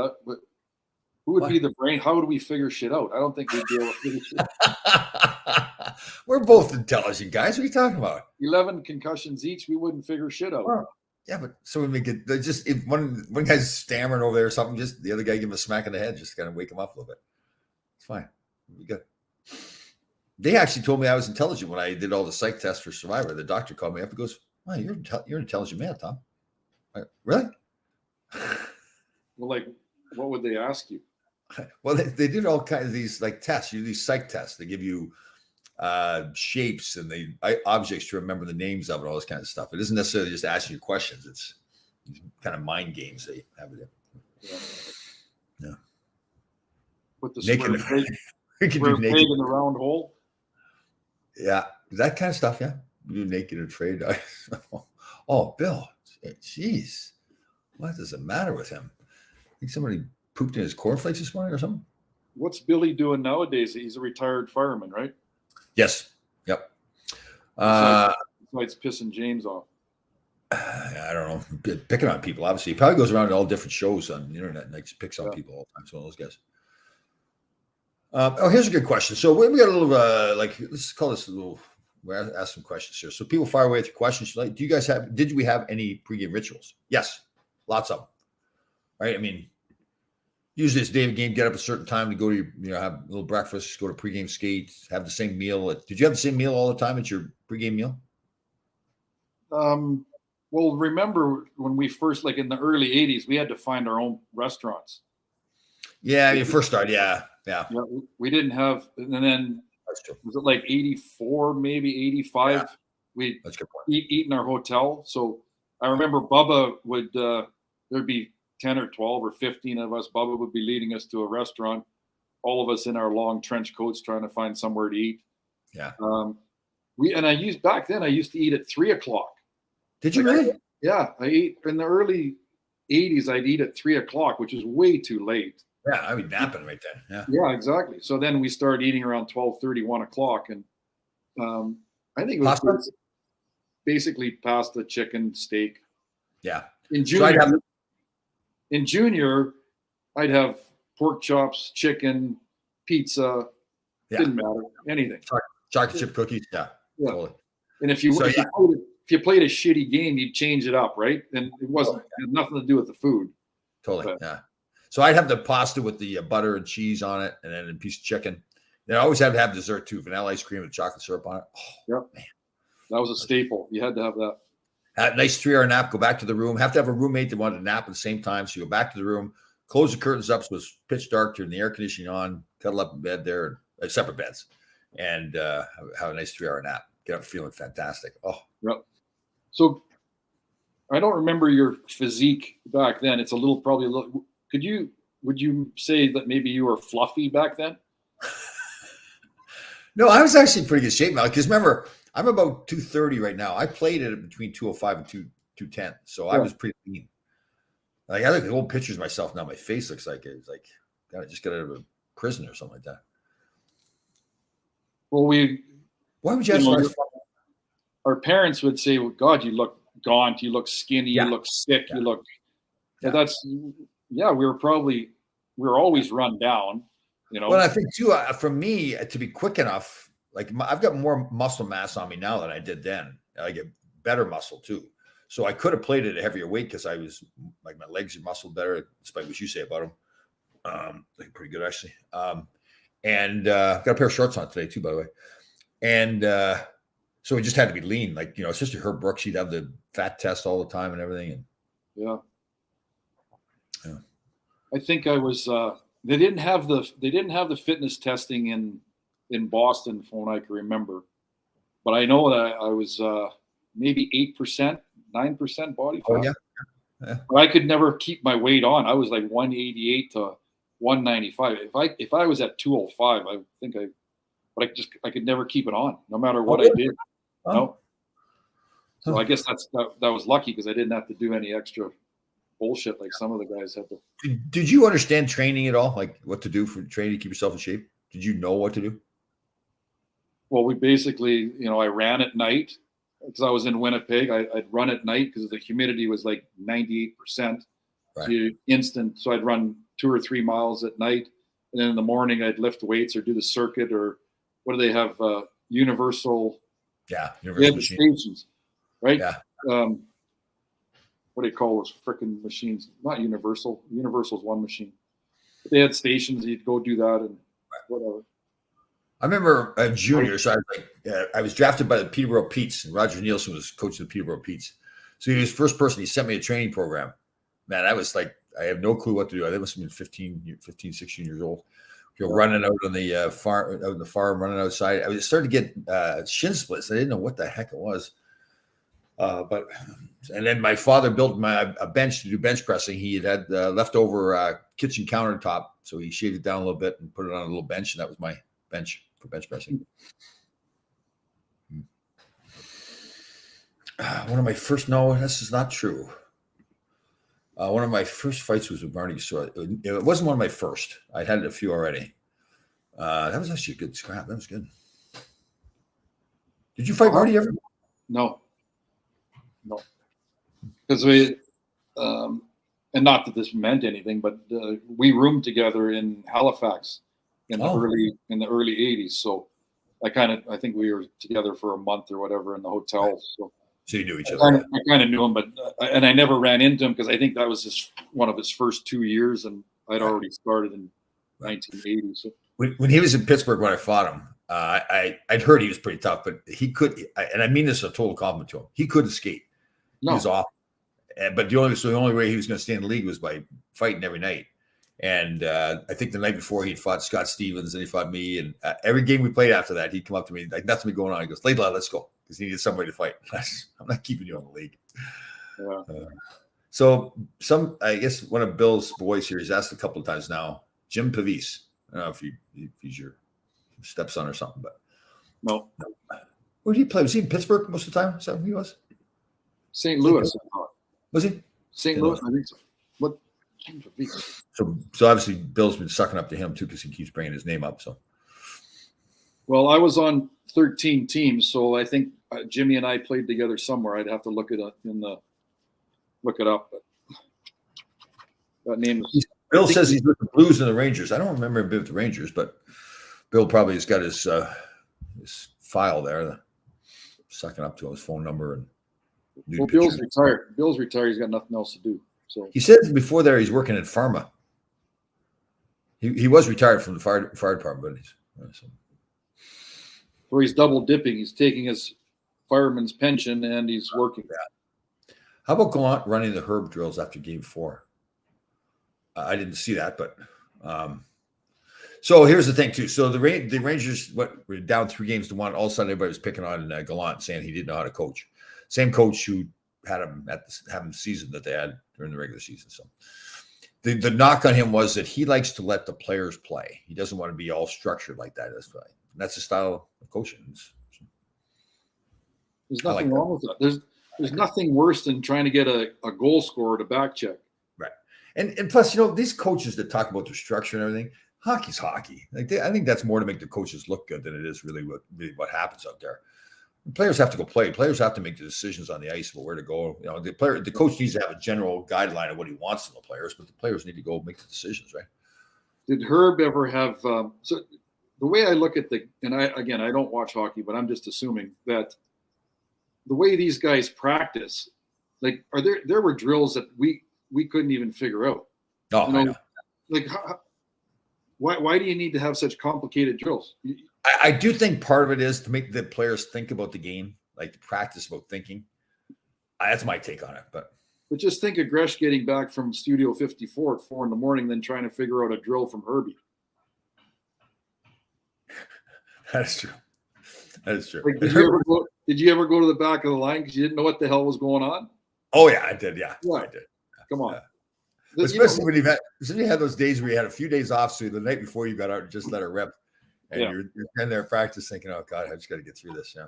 who would be the brain? How would we figure shit out? I don't think we'd be able to figure shit out. We're both intelligent guys. What are you talking about? 11 concussions each. We wouldn't figure shit out. Well, yeah, but so we make it just if one guy's stammering over there or something, just the other guy give him a smack in the head, just kind of wake him up a little bit. It's fine. We'll be good. They actually told me I was intelligent when I did all the psych tests for Survivor. The doctor called me up and goes, "Wow, you're an intelligent man, Tom." Like, really? Well, like, what would they ask you? Well, they did all kinds of these like tests. You do these psych tests. They give you shapes and objects to remember the names of and all this kind of stuff. It isn't necessarily just asking you questions. It's kind of mind games they have it in. Yeah. Put the naked pig in the round hole. Yeah, that kind of stuff. Yeah, you naked and afraid. Oh, Bill, jeez, what does the matter with him? I think somebody pooped in his cornflakes this morning or something. What's Billy doing nowadays? He's a retired fireman, right? Yes. Yep. Besides pissing James off. I don't know. Picking on people, obviously. He probably goes around to all different shows on the internet and like picks on people all the time. It's one of those guys. Here's a good question. So we got a little let's call this a little. We'll ask some questions here. So people fire away with your questions. Like, did we have any pregame rituals? Yes, lots of them. Right? I mean, usually it's day of the game, get up a certain time to go to have a little breakfast, go to pregame skates, have the same meal. Did you have the same meal all the time at your pregame meal? Well, remember when we first, like in the early 80s, we had to find our own restaurants. Yeah, you first started. Yeah. We didn't have, and then was it like 84, maybe 85? Yeah. We eat in our hotel. So I remember Bubba would, there'd be 10 or 12 or 15 of us. Bubba would be leading us to a restaurant, all of us in our long trench coats trying to find somewhere to eat. Yeah. I used to eat at 3:00. Did you really? Yeah. I ate in the early 80s. I'd eat at 3:00, which was way too late. Yeah. I mean, napping right then. Yeah. Yeah, exactly. So then we started eating around 12:30, 1:00. And I think it was basically pasta, chicken, steak. Yeah. In junior, I'd have pork chops, chicken, pizza. Yeah. Didn't matter. Anything. Chocolate chip cookies. Yeah. Totally. And if you played a shitty game, you'd change it up, right? And it had nothing to do with the food. Totally. Yeah. So I'd have the pasta with the butter and cheese on it, and then a piece of chicken. Then I always had to have dessert too, vanilla ice cream with chocolate syrup on it. Oh, yep. Man. That was a staple. You had to have that. Have a nice 3-hour nap, go back to the room. Have to have a roommate that wanted to nap at the same time. So you go back to the room, close the curtains up so it's pitch dark, turn the air conditioning on, cuddle up in bed there, separate beds, and have a nice 3-hour nap. Get up feeling fantastic. Oh. Yep. So I don't remember your physique back then. It's probably a little. Would you say that maybe you were fluffy back then? No, I was actually in pretty good shape now. Because remember, I'm about 230 right now. I played it between 205 and 210. So I was pretty lean. Like I look at old pictures of myself now. My face looks like it's like I just got out of a prison or something like that. Well, why would you ask? Our parents would say, well, God, you look gaunt, you look skinny, you look sick, you look. We were always run down, Well, I think too, for me to be quick enough, like I've got more muscle mass on me now than I did then. I get better muscle too. So I could have played at a heavier weight because I was like my legs are muscled better, despite what you say about them. Like pretty good actually. And got a pair of shorts on today too, by the way. And so we just had to be lean, like especially Herb Brooks. She'd have the fat test all the time and everything. And yeah. I think I was They didn't have the fitness testing in Boston from what I can remember, but I know that I was maybe 8%, 9% body fat. Oh yeah. Yeah. But I could never keep my weight on. I was like 188 to 195. If I was at 205, I think I could never keep it on, no matter what I did. Oh. No. So I guess that was lucky because I didn't have to do any extra bullshit like some of the guys had to. Did you understand training at all? Like what to do for training to keep yourself in shape? Did you know what to do? Well, we basically, I ran at night because I was in Winnipeg. I'd run at night because the humidity was like 98%. Right. So I'd run 2 or 3 miles at night. And then in the morning, I'd lift weights or do the circuit or what do they have? Universal. Yeah. Universal stations, right? Yeah. What do you call those freaking machines? Not Universal. Universal's one machine. But they had stations. You'd go do that and whatever. I remember a junior, so I was drafted by the Peterborough Petes, and Roger Nielsen was coach of the Peterborough Petes. So he was the first person. He sent me a training program. Man, I was like, I have no clue what to do. I must have been 15, 16 years old. Running out on the farm, running outside. I was starting to get shin splits. I didn't know what the heck it was. And then my father built a bench to do bench pressing. He had leftover kitchen countertop, so he shaved it down a little bit and put it on a little bench, and that was my bench for bench pressing. One of my first, no, this is not true. One of my first fights was with Marty. So it wasn't one of my first. I'd had a few already. That was actually a good scrap. That was good. Did you fight Marty ever? No. Because we, and not that this meant anything, but we roomed together in Halifax in the early 80s. So I think we were together for a month or whatever in the hotel. Right. So you knew each other. I kind of knew him, but and I never ran into him because I think that was one of his first 2 years, and I'd already started in 1980. So when he was in Pittsburgh when I fought him, I'd heard he was pretty tough, but he could, and I mean this as a total compliment to him. He couldn't skate. No. He was awful. But the only way he was going to stay in the league was by fighting every night. And I think the night before he'd fought Scott Stevens and he fought me. And every game we played after that, he'd come up to me like, nothing going on. He goes, Laidlaw, let's go. Because he needed somebody to fight. I'm not keeping you on the league. Yeah. So I guess one of Bill's boys here, he's asked a couple of times now, Jim Pavis. I don't know if he's your stepson or something, but no. Where did he play? Was he in Pittsburgh most of the time? Is that who he was? St. Louis. Was he? St. Louis, I think so. What? So obviously Bill's been sucking up to him too because he keeps bringing his name up. So, well, I was on 13 teams, so I think Jimmy and I played together somewhere. I'd have to look it up look it up. But that name is Bill says he's with the Blues and the Rangers. I don't remember him being with the Rangers, but Bill probably has got his file there, sucking up to his phone number and. Well, Bill's retired. Bill's retired. He's got nothing else to do. So he said before there he's working at pharma. He was retired from the fire department, but so he's double dipping. He's taking his fireman's pension and he's working. Yeah. How about Gallant running the Herb drills after Game 4? I didn't see that, but so here's the thing too. So the Rangers were down 3-1. All of a sudden, everybody was picking on Gallant, saying he didn't know how to coach. Same coach who had him having the season that they had during the regular season. So the knock on him was that he likes to let the players play. He doesn't want to be all structured like that. That's the style of coaching. There's nothing wrong with that. There's nothing worse than trying to get a goal scorer to back check. Right. And plus, these coaches that talk about their structure and everything, hockey's hockey. I think that's more to make the coaches look good than it is really what happens out there. Players have to go play. Players have to make the decisions on the ice about where to go. The coach needs to have a general guideline of what he wants from the players, but the players need to go make the decisions, right? Did Herb ever have? So the way I look at I don't watch hockey, but I'm just assuming that the way these guys practice, like, there were drills that we couldn't even figure out. Oh, I know. Like, why do you need to have such complicated drills? I do think part of it is to make the players think about the game, like to practice about thinking. That's my take on it. But But just think of Gresh getting back from Studio 54 at 4 a.m, then trying to figure out a drill from Herbie. That's true. That is true. Like, did you ever go to the back of the line because you didn't know what the hell was going on? Oh yeah, I did. Yeah, yeah. I did. Come on. Especially when you had those days where you had a few days off, so the night before you got out and just let it rip, and you're in there practice thinking, "Oh God, I just got to get through this." Yeah.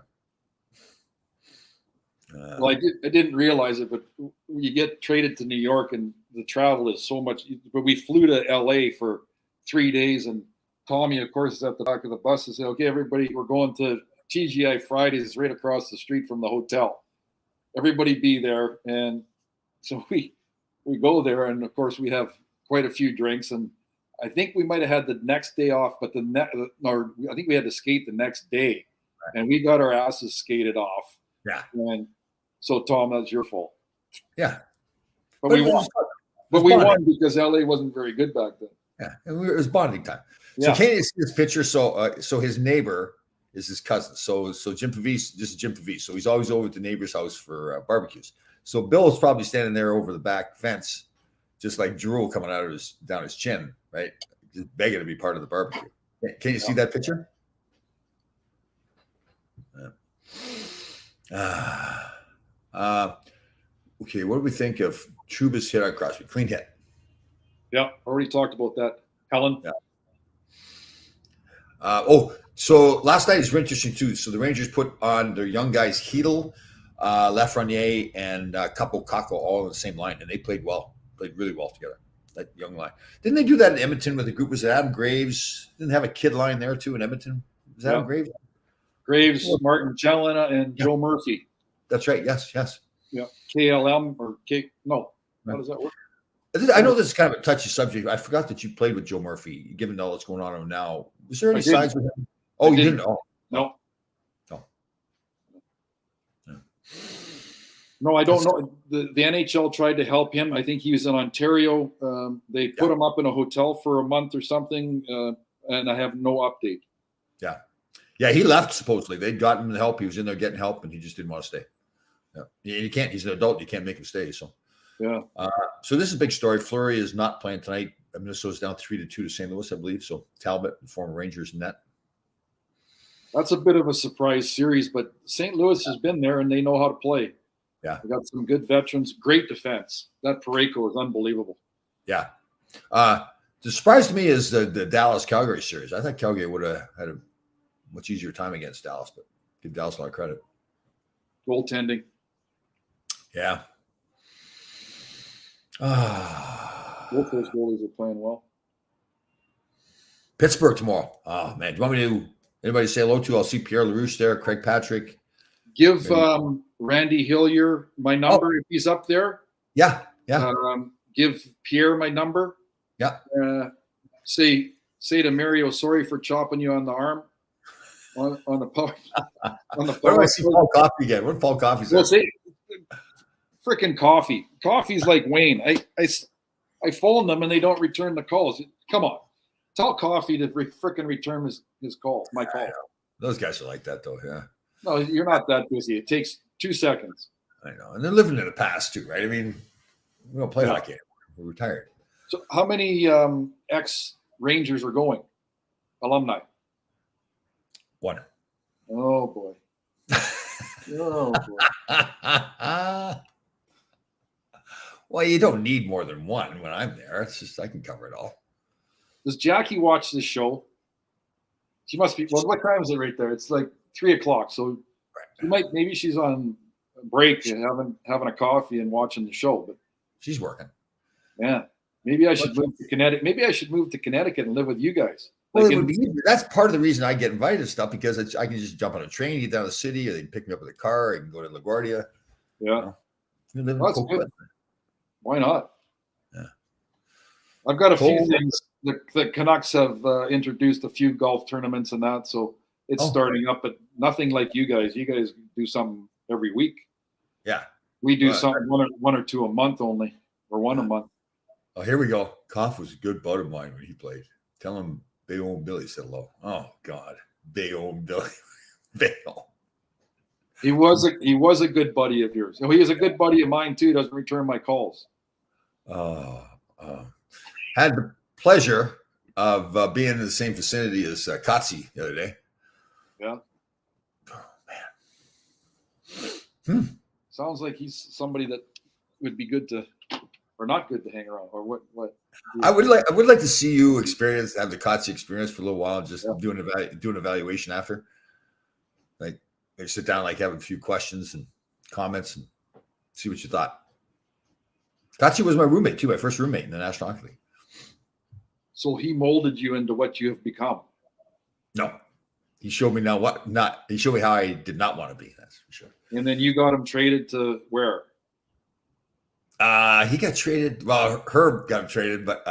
Well, I didn't realize it, but you get traded to New York, and the travel is so much. But we flew to LA for 3 days, and Tommy, of course, is at the back of the bus and said, "Okay, everybody, we're going to TGI Fridays. It's right across the street from the hotel. Everybody be there." And so we go there, and of course, we have quite a few drinks, and I think we might have had the next day off, but I think we had to skate the next day, and we got our asses skated off. Yeah. And so, Tom, that's your fault. Yeah. But we won. But we won because LA wasn't very good back then. Yeah. And it was bonding time. Yeah. So Kenny see this picture. So his neighbor is his cousin. So Jim Pavis, this is Jim Pavis. So he's always over at the neighbor's house for barbecues. So Bill was probably standing there over the back fence, just like drool coming out of down his chin, right? Just begging to be part of the barbecue. Can you see that picture? Okay, what do we think of Trouba's hit on Crosby? Clean hit. Yeah, already talked about that. Helen? Yeah. So last night is interesting too. So the Rangers put on their young guys Hedel, Lafreniere, and Capo Caco all on the same line, and they played well. Played really well together. That young line. Didn't they do that in Edmonton with the group? Was it Adam Graves? Didn't have a kid line there too in Edmonton? Was that Adam Graves? Graves, Martin Chelena, and Joe Murphy. That's right. Yes. Yeah. KLM or K. No. How does that work? I know this is kind of a touchy subject. I forgot that you played with Joe Murphy, given all that's going on now. Was there any sides with him? Oh, you didn't? Oh. No. No, I don't know. The NHL tried to help him. I think he was in Ontario. They put him up in a hotel for a month or something, and I have no update. Yeah. Yeah, he left supposedly. They'd gotten him the help. He was in there getting help, and he just didn't want to stay. Yeah. You can't. He's an adult. You can't make him stay. So, yeah. So this is a big story. Fleury is not playing tonight. Minnesota's down 3-2 to St. Louis, I believe. So Talbot, the former Rangers, net. That's a bit of a surprise series, but St. Louis has been there, and they know how to play. Yeah. They got some good veterans, great defense. That Parayko is unbelievable. Yeah. The surprise to me is the Dallas-Calgary series. I thought Calgary would have had a much easier time against Dallas, but give Dallas a lot of credit. Goaltending. Yeah. Both those goalies are playing well. Pittsburgh tomorrow. Oh, man. Do you want me to anybody say hello to? I'll see Pierre LaRouche there, Craig Patrick. Give Randy Hillier my number if he's up there. Yeah. Give Pierre my number. Yeah. Say to Mario, sorry for chopping you on the arm. On the power. Where do I see Paul Coffey again? What Paul Coffey's well, say freaking Coffey. Coffey's like Wayne. I phone them and they don't return the calls. Come on. Tell Coffey to freaking return his call. My call. Those guys are like that though, yeah. No, you're not that busy. It takes 2 seconds. I know. And they're living in the past too, right? I mean, we don't play hockey anymore. We're retired. So how many ex-Rangers are going? Alumni? 1. Oh, boy. Oh, boy. Well, you don't need more than 1 when I'm there. It's just I can cover it all. Does Jackie watch this show? She must be. Well, what time is it right there? It's like 3:00. So maybe she's on break and having a coffee and watching the show. But she's working. Yeah. Maybe I should move to Connecticut. Maybe I should move to Connecticut and live with you guys. Well, it would be easier. That's part of the reason I get invited to stuff because I can just jump on a train, get down to the city, or they can pick me up with a car. I can go to LaGuardia. Yeah. That's good. Why not? Yeah. I've got a few things. The Canucks have introduced a few golf tournaments and that, so it's starting up, but nothing like you guys. You guys do something every week. Yeah. We do something one or two a month only, or one a month. Oh, here we go. Koff was a good bud of mine when he played. Tell him Big Old Billy said hello. Oh, God. Big Old Billy. Big Old. He was a good buddy of yours. He is a good buddy of mine too. Doesn't return my calls. Had the pleasure of being in the same vicinity as Kotze the other day. Yeah. Oh, man. Sounds like he's somebody that would be good to, or not good to hang around, or what? I would like to see you have the Kotze experience for a little while, just do an evaluation after. Like, sit down, like have a few questions and comments, and see what you thought. Kotze was my roommate too, my first roommate in the National Hockey League. So he molded you into what you have become. No, he showed me he showed me how I did not want to be. That's for sure. And then you got him traded to where? He got traded. Well, Herb got him traded, but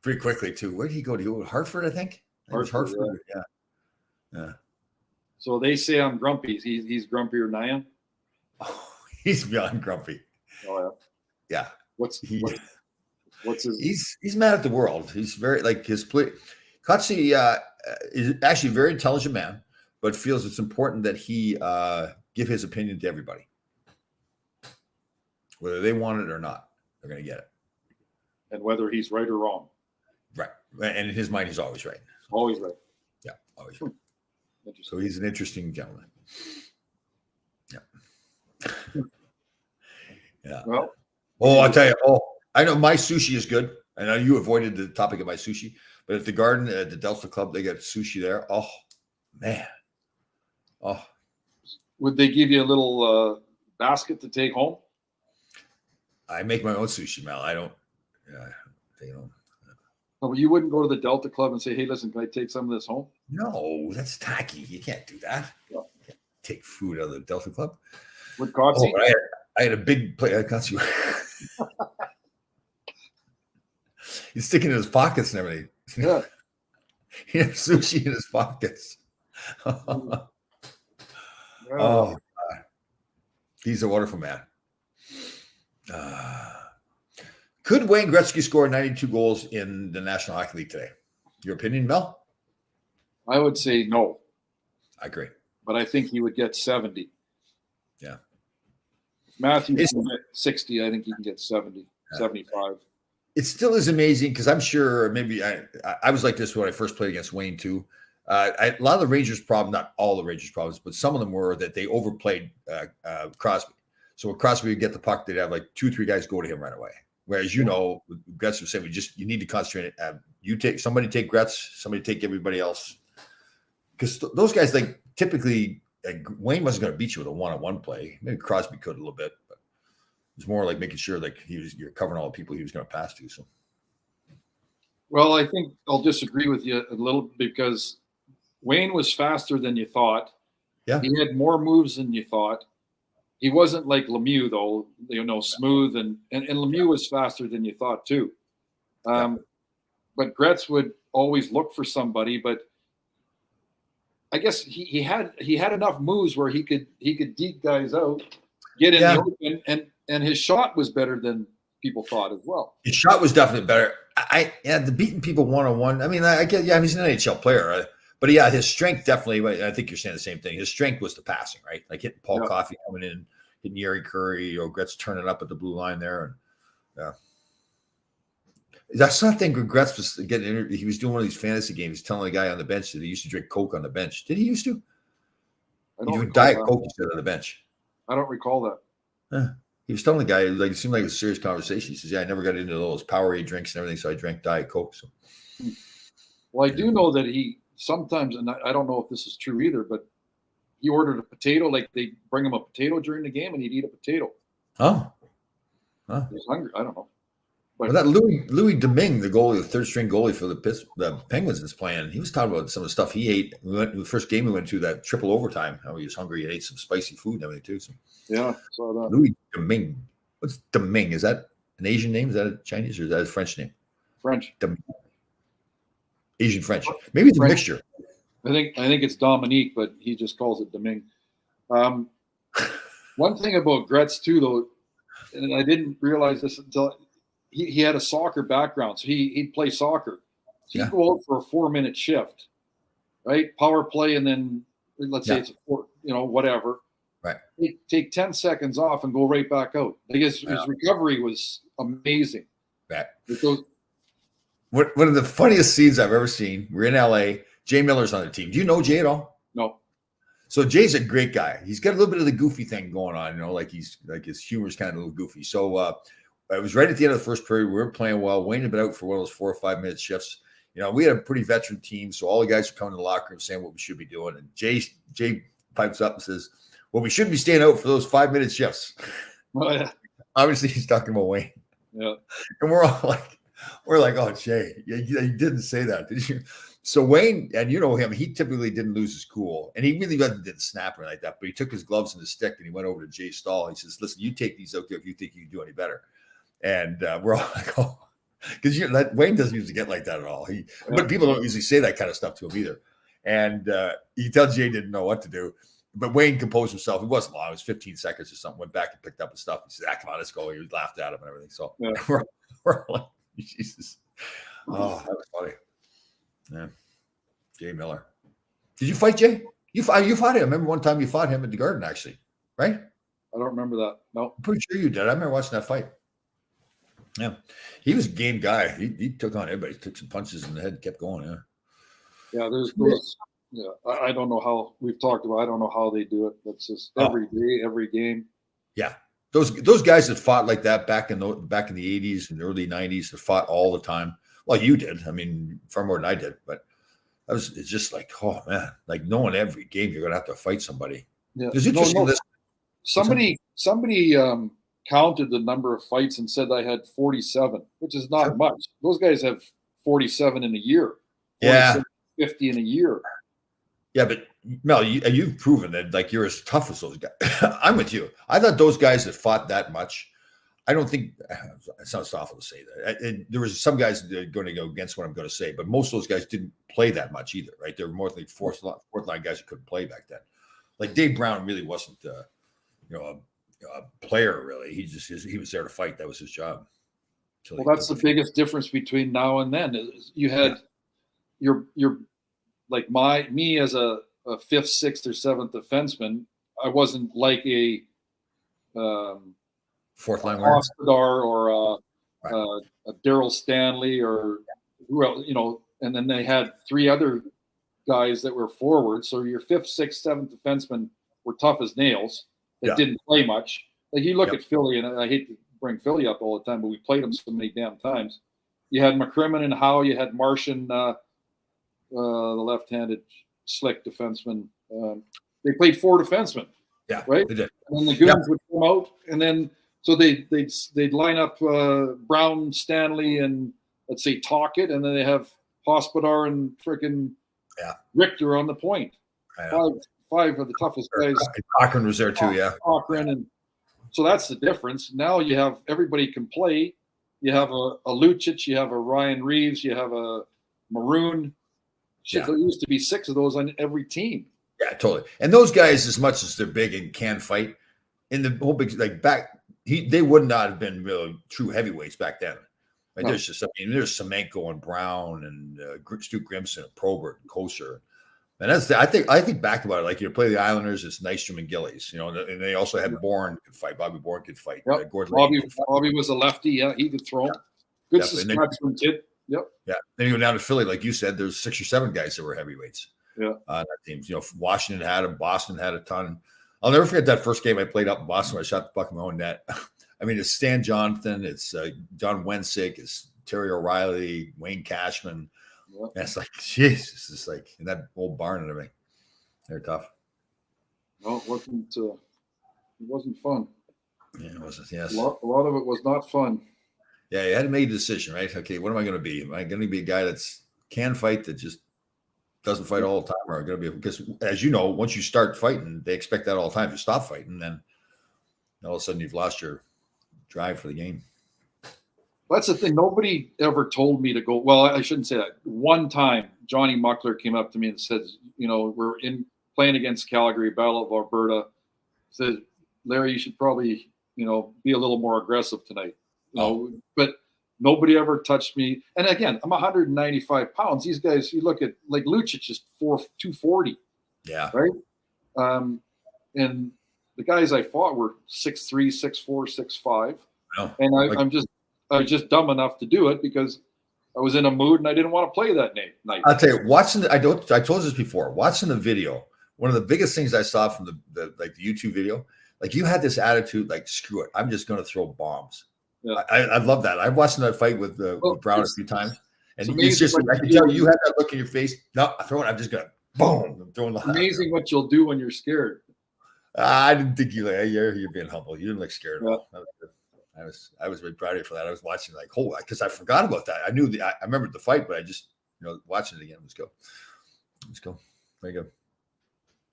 pretty quickly too. Where did he go to? Hartford, I think. Hartford. Yeah. So they say I'm grumpy. He's grumpier than I am. Oh, he's beyond grumpy. Oh yeah. What's his? He's mad at the world. He's very like his play. Kotze is actually a very intelligent man, but feels it's important that he give his opinion to everybody, whether they want it or not. They're going to get it, and whether he's right or wrong. Right, and in his mind, he's always right. Always right. Yeah, always right. So he's an interesting gentleman. Yeah. Yeah. Well. I'll tell you. I know my sushi is good. I know you avoided the topic of my sushi, but at the Garden, at the Delta Club, they got sushi there. Oh, man. Oh. Would they give you a little basket to take home? I make my own sushi, Mel. I don't. No, but you wouldn't go to the Delta Club and say, "Hey, listen, can I take some of this home?" No, that's tacky. You can't do that. Yeah. You can't take food out of the Delta Club. Would Kotze? I had a big plate. I got you. He's sticking in his pockets and everything. Yeah. He has sushi in his pockets. Oh, God. He's a wonderful man. Could Wayne Gretzky score 92 goals in the National Hockey League today? Your opinion, Mel? I would say no. I agree. But I think he would get 70. Yeah. If Matthews can get 60, I think he can get 70, 75. It still is amazing because I'm sure maybe I was like this when I first played against Wayne too. A lot of the Rangers' problem, not all the Rangers' problems, but some of them were that they overplayed Crosby. So when Crosby would get the puck, they'd have like 2 or 3 guys go to him right away. Whereas, Gretz was saying, you need to concentrate. Somebody take Gretz, somebody take everybody else. Because those guys, like typically, Wayne wasn't going to beat you with a one-on-one play. Maybe Crosby could a little bit, but it's more like making sure like you're covering all the people he was going to pass to. So, well, I think I'll disagree with you a little because Wayne was faster than you thought. Yeah, he had more moves than you thought. He wasn't like Lemieux though, smooth and Lemieux was faster than you thought too. But Gretz would always look for somebody, but I guess he had enough moves where he could deke guys out, get in the open, and his shot was better than people thought as well. His shot was definitely better. The beating people one-on-one. I mean, I get he's an NHL player, but his strength definitely. I think you're saying the same thing. His strength was the passing, right? Like hitting Paul Coffey coming in, hitting Yeri Curry, Gretz turning up at the blue line there, and that's not thing. Gretz was getting interviewed. He was doing one of these fantasy games, telling the guy on the bench that he used to drink Coke on the bench. Did he used to? He would Diet Coke instead on the bench. I don't recall that. He was telling the guy, like, it seemed like it was a serious conversation. He says, I never got into those Powerade drinks and everything, so I drank Diet Coke. So. Well, I do know that he sometimes, and I don't know if this is true either, but he ordered a potato, like they bring him a potato during the game, and he'd eat a potato. Oh. He was hungry. I don't know. But that Louis Domingue, the goalie, the third-string goalie for the Penguins is playing. He was talking about some of the stuff he ate. The first game we went to, that triple overtime, how he was hungry and ate some spicy food and everything too. So. Yeah, saw that. Louis Domingue. What's Domingue? Is that an Asian name? Is that a Chinese or is that a French name? French. Asian French. Maybe it's a mixture. I think it's Dominique, but he just calls it Domingue. One thing about Gretz too, though, and I didn't realize this until he had a soccer background, so he'd play soccer. So he'd go out for a 4-minute shift, right? Power play, and then let's say it's a 4, whatever. Right. Take 10 seconds off and go right back out. Like his recovery was amazing. Right. One of the funniest scenes I've ever seen. We're in LA. Jay Miller's on the team. Do you know Jay at all? No. So Jay's a great guy. He's got a little bit of the goofy thing going on, like his humor's kind of a little goofy. So it was right at the end of the first period. We were playing well. Wayne had been out for one of those 4 or 5 minute shifts. We had a pretty veteran team, so all the guys are coming to the locker room saying what we should be doing. And Jay pipes up and says, "Well, we shouldn't be staying out for those 5-minute shifts." Oh, yeah. Obviously, he's talking about Wayne. Yeah. And we're like, "Oh, Jay, you didn't say that, did you?" So Wayne, and you know him, he typically didn't lose his cool, and he really didn't snap or like that. But he took his gloves and his stick, and he went over to Jay's stall. He says, "Listen, you take these out there if you think you can do any better." And we're all like, "Oh." Because Wayne doesn't usually get like that at all. But people don't usually say that kind of stuff to him either. And he tells Jay didn't know what to do. But Wayne composed himself. It wasn't long. It was 15 seconds or something. Went back and picked up his stuff. He said, "Come on, let's go." He laughed at him and everything. So we're like, Jesus. Oh, that was funny. Yeah. Jay Miller. Did you fight Jay? You fought him. I remember one time you fought him at the Garden, actually. Right? I don't remember that. No. I'm pretty sure you did. I remember watching that fight. Yeah, he was a game guy. He took on everybody. Took some punches in the head, kept going. Yeah. There's those. Yeah, I don't know how we've talked about. I don't know how they do it. That's just every day, every game. Yeah, those guys that fought like that back in the 80s and early 90s that fought all the time. Well, you did. I mean, far more than I did. But it's just like, oh man, like knowing every game you're gonna have to fight somebody. Yeah. It's interesting. Somebody counted the number of fights and said I had 47, which is not much. Those guys have 47 in a year. 50 in a year. Yeah, but Mel, you've proven that like you're as tough as those guys. I'm with you. I thought those guys that fought that much, I don't think it sounds awful to say that. There was some guys that are going to go against what I'm going to say, but most of those guys didn't play that much either, right? They were more like fourth line guys who couldn't play back then. Like Dave Brown really wasn't, a player really. He was there to fight. That was his job. Well, that's the biggest difference between now and then. Is you had your like me as a 5th, 6th, or 7th defenseman. I wasn't like a fourth line Hospodar or a Daryl Stanley or who else, and then they had 3 other guys that were forward. So your 5th, 6th, 7th defensemen were tough as nails. That didn't play much. Like you look at Philly, and I hate to bring Philly up all the time, but we played them so many damn times. You had McCrimmon and Howe. You had Martian, the left-handed slick defenseman. They played 4 defensemen. Yeah, right. They did. And then the goons would come out, and then so they'd line up Brown, Stanley, and let's say Tocchet, and then they have Hospodar and frickin' Richter on the point. 5 of the toughest guys. Cochran was there too, Cochran, and so that's the difference. Now you have everybody can play. You have a Lucic, you have a Ryan Reeves, you have a Maroon. Shit, there used to be 6 of those on every team. Yeah, totally. And those guys, as much as they're big and can fight, in the whole big they would not have been real true heavyweights back then. Right? No. There's Semenko and Brown and Stu Grimson and Probert and Kosher. And I think back about it, like you play the Islanders, it's Nystrom and Gillies, and they also had Bourne could fight. Bobby Bourne could fight. Yep. Bobby was a lefty. Yeah, he could throw. Good Saskatchewan kid. Yep. Yeah. Then you go down to Philly, like you said, there's 6 or 7 guys that were heavyweights. Yeah. That teams. Washington had them. Boston had a ton. I'll never forget that first game I played up in Boston where I shot the puck in my own net. I mean, it's Stan Jonathan, it's John Wensick, it's Terry O'Reilly, Wayne Cashman. Yep. And it's like, Jesus, it's like in that old barn and everything. They're tough. No, it wasn't fun. Yeah, it wasn't. Yes. A lot of it was not fun. Yeah, you had to make a decision, right? Okay, what am I going to be? Am I going to be a guy that's can fight that just doesn't fight all the time, or going to be because, as you know, once you start fighting, they expect that all the time. If you stop fighting, then all of a sudden you've lost your drive for the game. That's the thing. Nobody ever told me to go. Well, I shouldn't say that. One time, Johnny Muckler came up to me and said, we're playing against Calgary, Battle of Alberta. Said, Larry, you should probably, be a little more aggressive tonight. But nobody ever touched me. And again, I'm 195 pounds. These guys, you look at like Lucic is 240. Yeah. Right. And the guys I fought were 6'3", 6'4", 6'5", and I was just dumb enough to do it because I was in a mood and I didn't want to play that night. I'll tell you, watching I told this before. Watching the video, one of the biggest things I saw from the YouTube video, like you had this attitude, like screw it, I'm just going to throw bombs. Yeah. I love that. I've watched that fight with Brown a few times, and it's just I can tell you had that look in your face. No, throw it. I'm just going to boom. I'm throwing the. Amazing what you'll do when you're scared. I didn't think you're being humble. You didn't look scared at all. I was really proud of you for that. I was watching like, because I forgot about that. I knew I remembered the fight, but I just, watching it again. Let's go. There you go.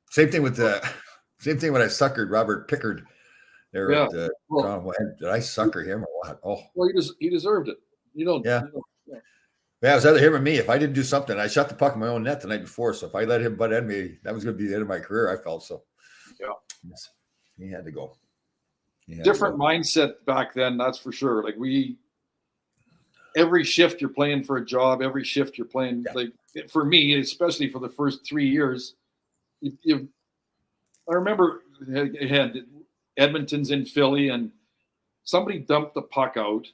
Same thing when I suckered Robert Pickard there at John. Did I sucker him or what? Oh, well, he deserved it. You don't. Yeah. Yeah, it was either him or me. If I didn't do something, I shot the puck in my own net the night before. So if I let him butt end me, that was going to be the end of my career. I felt so. Yeah. He had to go. Different mindset back then, that's for sure. Like every shift you're playing for a job, every shift you're playing, like for me, especially for the first 3 years, I remember Edmonton's in Philly and somebody dumped the puck out,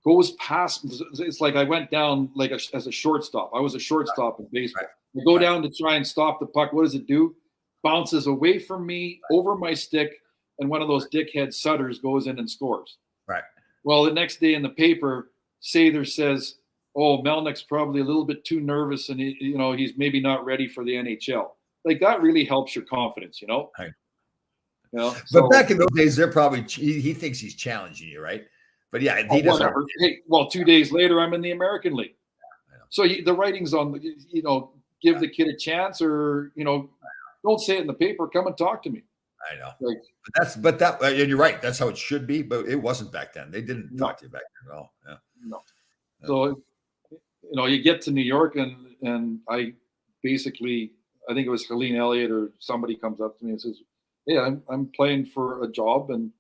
goes past. It's like I went down like as a shortstop. I was a shortstop in baseball. I go down to try and stop the puck. What does it do? Bounces away from me, over my stick, and one of those dickhead Sutters goes in and scores. Right. Well, the next day in the paper, Sather says, "Oh, Melnick's probably a little bit too nervous, and he's maybe not ready for the NHL." Like that really helps your confidence, Right. But back in those days, they're probably he thinks he's challenging you, right? But yeah, he doesn't. Whatever. Hey, well, 2 days later, I'm in the American League. So the writing's on. Give the kid a chance, or don't say it in the paper. Come and talk to me. I know. And you're right. That's how it should be, but it wasn't back then. They didn't talk to you back then at all. Yeah. No. So, you get to New York and I basically, I think it was Helene Elliott or somebody comes up to me and says, "Hey, I'm playing for a job, and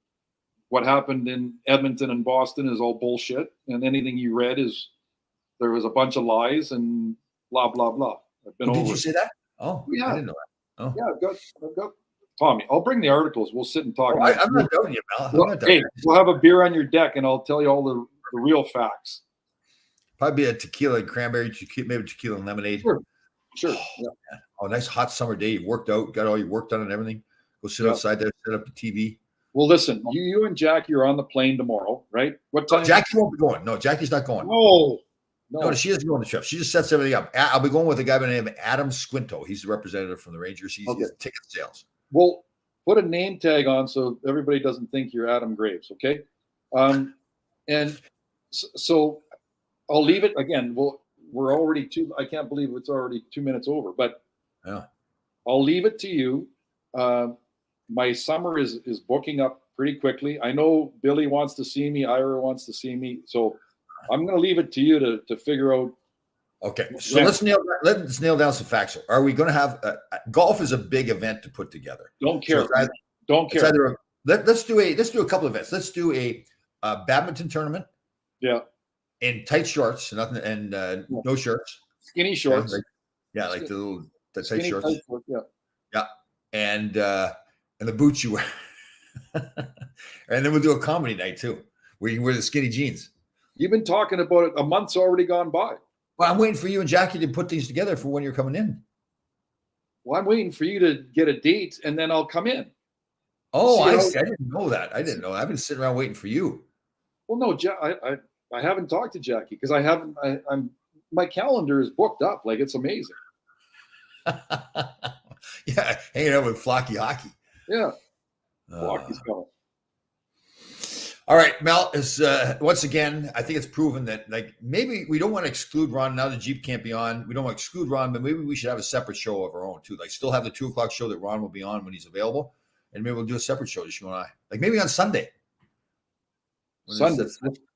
what happened in Edmonton and Boston is all bullshit. And anything you read there was a bunch of lies and blah, blah, blah." Did you say that? Oh, yeah. I didn't know that. Oh. Yeah, I've got Tommy. I'll bring the articles. We'll sit and talk. I'm not doubting you, Mel. We'll have a beer on your deck, and I'll tell you all the real facts. Probably a tequila and cranberry, maybe tequila and lemonade. Sure. Oh, nice hot summer day. You worked out, got all your work done and everything. Go sit outside there, set up the TV. Well, listen, you and Jackie are on the plane tomorrow, right? What time? Jackie won't be going. No, Jackie's not going. No, she isn't going to the trip. She just sets everything up. I'll be going with a guy by the name of Adam Squinto. He's the representative from the Rangers. He's ticket sales. Well, put a name tag on so everybody doesn't think you're Adam Graves, okay? And so I'll leave it again. We're already I can't believe it's already 2 minutes over, but I'll leave it to you. My summer is booking up pretty quickly. I know Billy wants to see me. Ira wants to see me. So I'm going to leave it to you to figure out. Okay. So let's nail down some facts. Are we going to have golf is a big event to put together? Don't care. Don't care. Let's do a couple of events. Let's do a badminton tournament. Yeah. In tight shorts, nothing, and no shirts. Skinny shorts. Like the tight shorts. Tight shorts. Yeah. And the boots you wear. And then we'll do a comedy night too, where you wear the skinny jeans. You've been talking about it. A month's already gone by. Well, I'm waiting for you and Jackie to put these together for when you're coming in. Well, I'm waiting for you to get a date, and then I'll come in. Oh, I didn't know that. I didn't know. I've been sitting around waiting for you. Well, no, I haven't talked to Jackie because my calendar is booked up. Like, it's amazing. Yeah, hanging out with Flocky Hockey. Yeah, Flocky's coming. All right, Mel, is once again, I think it's proven that maybe we don't want to exclude Ron now that Jeep can't be on. We don't want to exclude Ron, but maybe we should have a separate show of our own too. Like still have the 2:00 show that Ron will be on when he's available, and maybe we'll do a separate show, just you and I. Like maybe on Sunday. Sunday,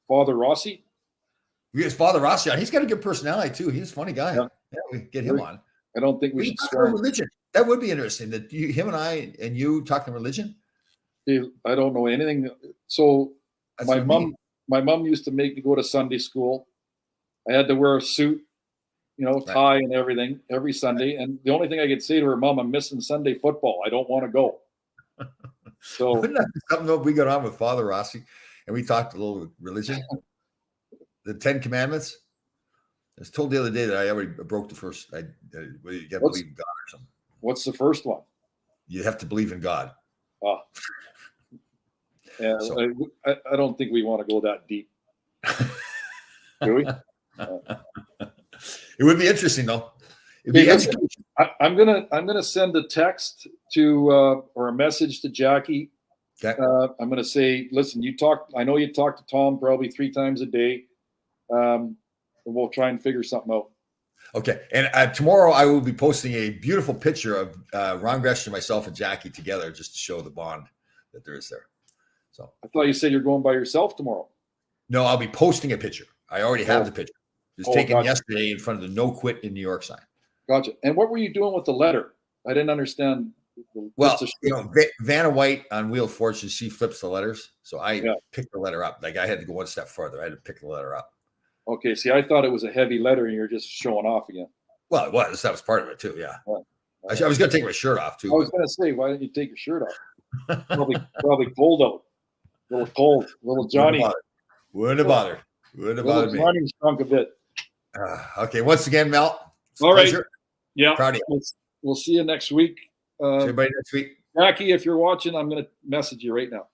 Father Rossi. We get Father Rossi on. He's got a good personality too. He's a funny guy. Yeah, we get him on. I don't think we should swear religion. That would be interesting. That him and I and you talking religion. I don't know anything. So my mom used to make me go to Sunday school. I had to wear a suit, tie and everything every Sunday. And the only thing I could say to her, "Mom, I'm missing Sunday football. I don't want to go." So wouldn't that be something though? We got on with Father Rossi and we talked a little religion, the 10 Commandments. I was told the other day that I already broke the first. You got to believe in God or something. What's the first one? You have to believe in God. Oh. Yeah, so. I don't think we want to go that deep. Do we? It would be interesting though. I'm gonna send a text to or a message to Jackie. Okay. I'm gonna say, listen, I know you talk to Tom probably 3 times a day. And we'll try and figure something out. Okay. And tomorrow I will be posting a beautiful picture of Ron Gretzky, myself, and Jackie together just to show the bond that there is there. So I thought you said you're going by yourself tomorrow. No, I'll be posting a picture. I already have the picture. It was taken yesterday in front of the No Quit in New York sign. Gotcha. And what were you doing with the letter? I didn't understand. Well, Vanna White on Wheel of Fortune, she flips the letters. So I picked the letter up. Like I had to go one step further. I had to pick the letter up. Okay. See, I thought it was a heavy letter and you're just showing off again. Well, it was. That was part of it too. Yeah. I was going to take my shirt off too. I was going to say, why didn't you take your shirt off? Probably cold out. A little cold. Little Johnny. Wouldn't have bothered. Wouldn't have bothered me. Johnny shrunk a bit. Okay. Once again, Mel. All right. Yeah. Proud of you. We'll see you next week. See everybody next week. Jackie, if you're watching, I'm going to message you right now.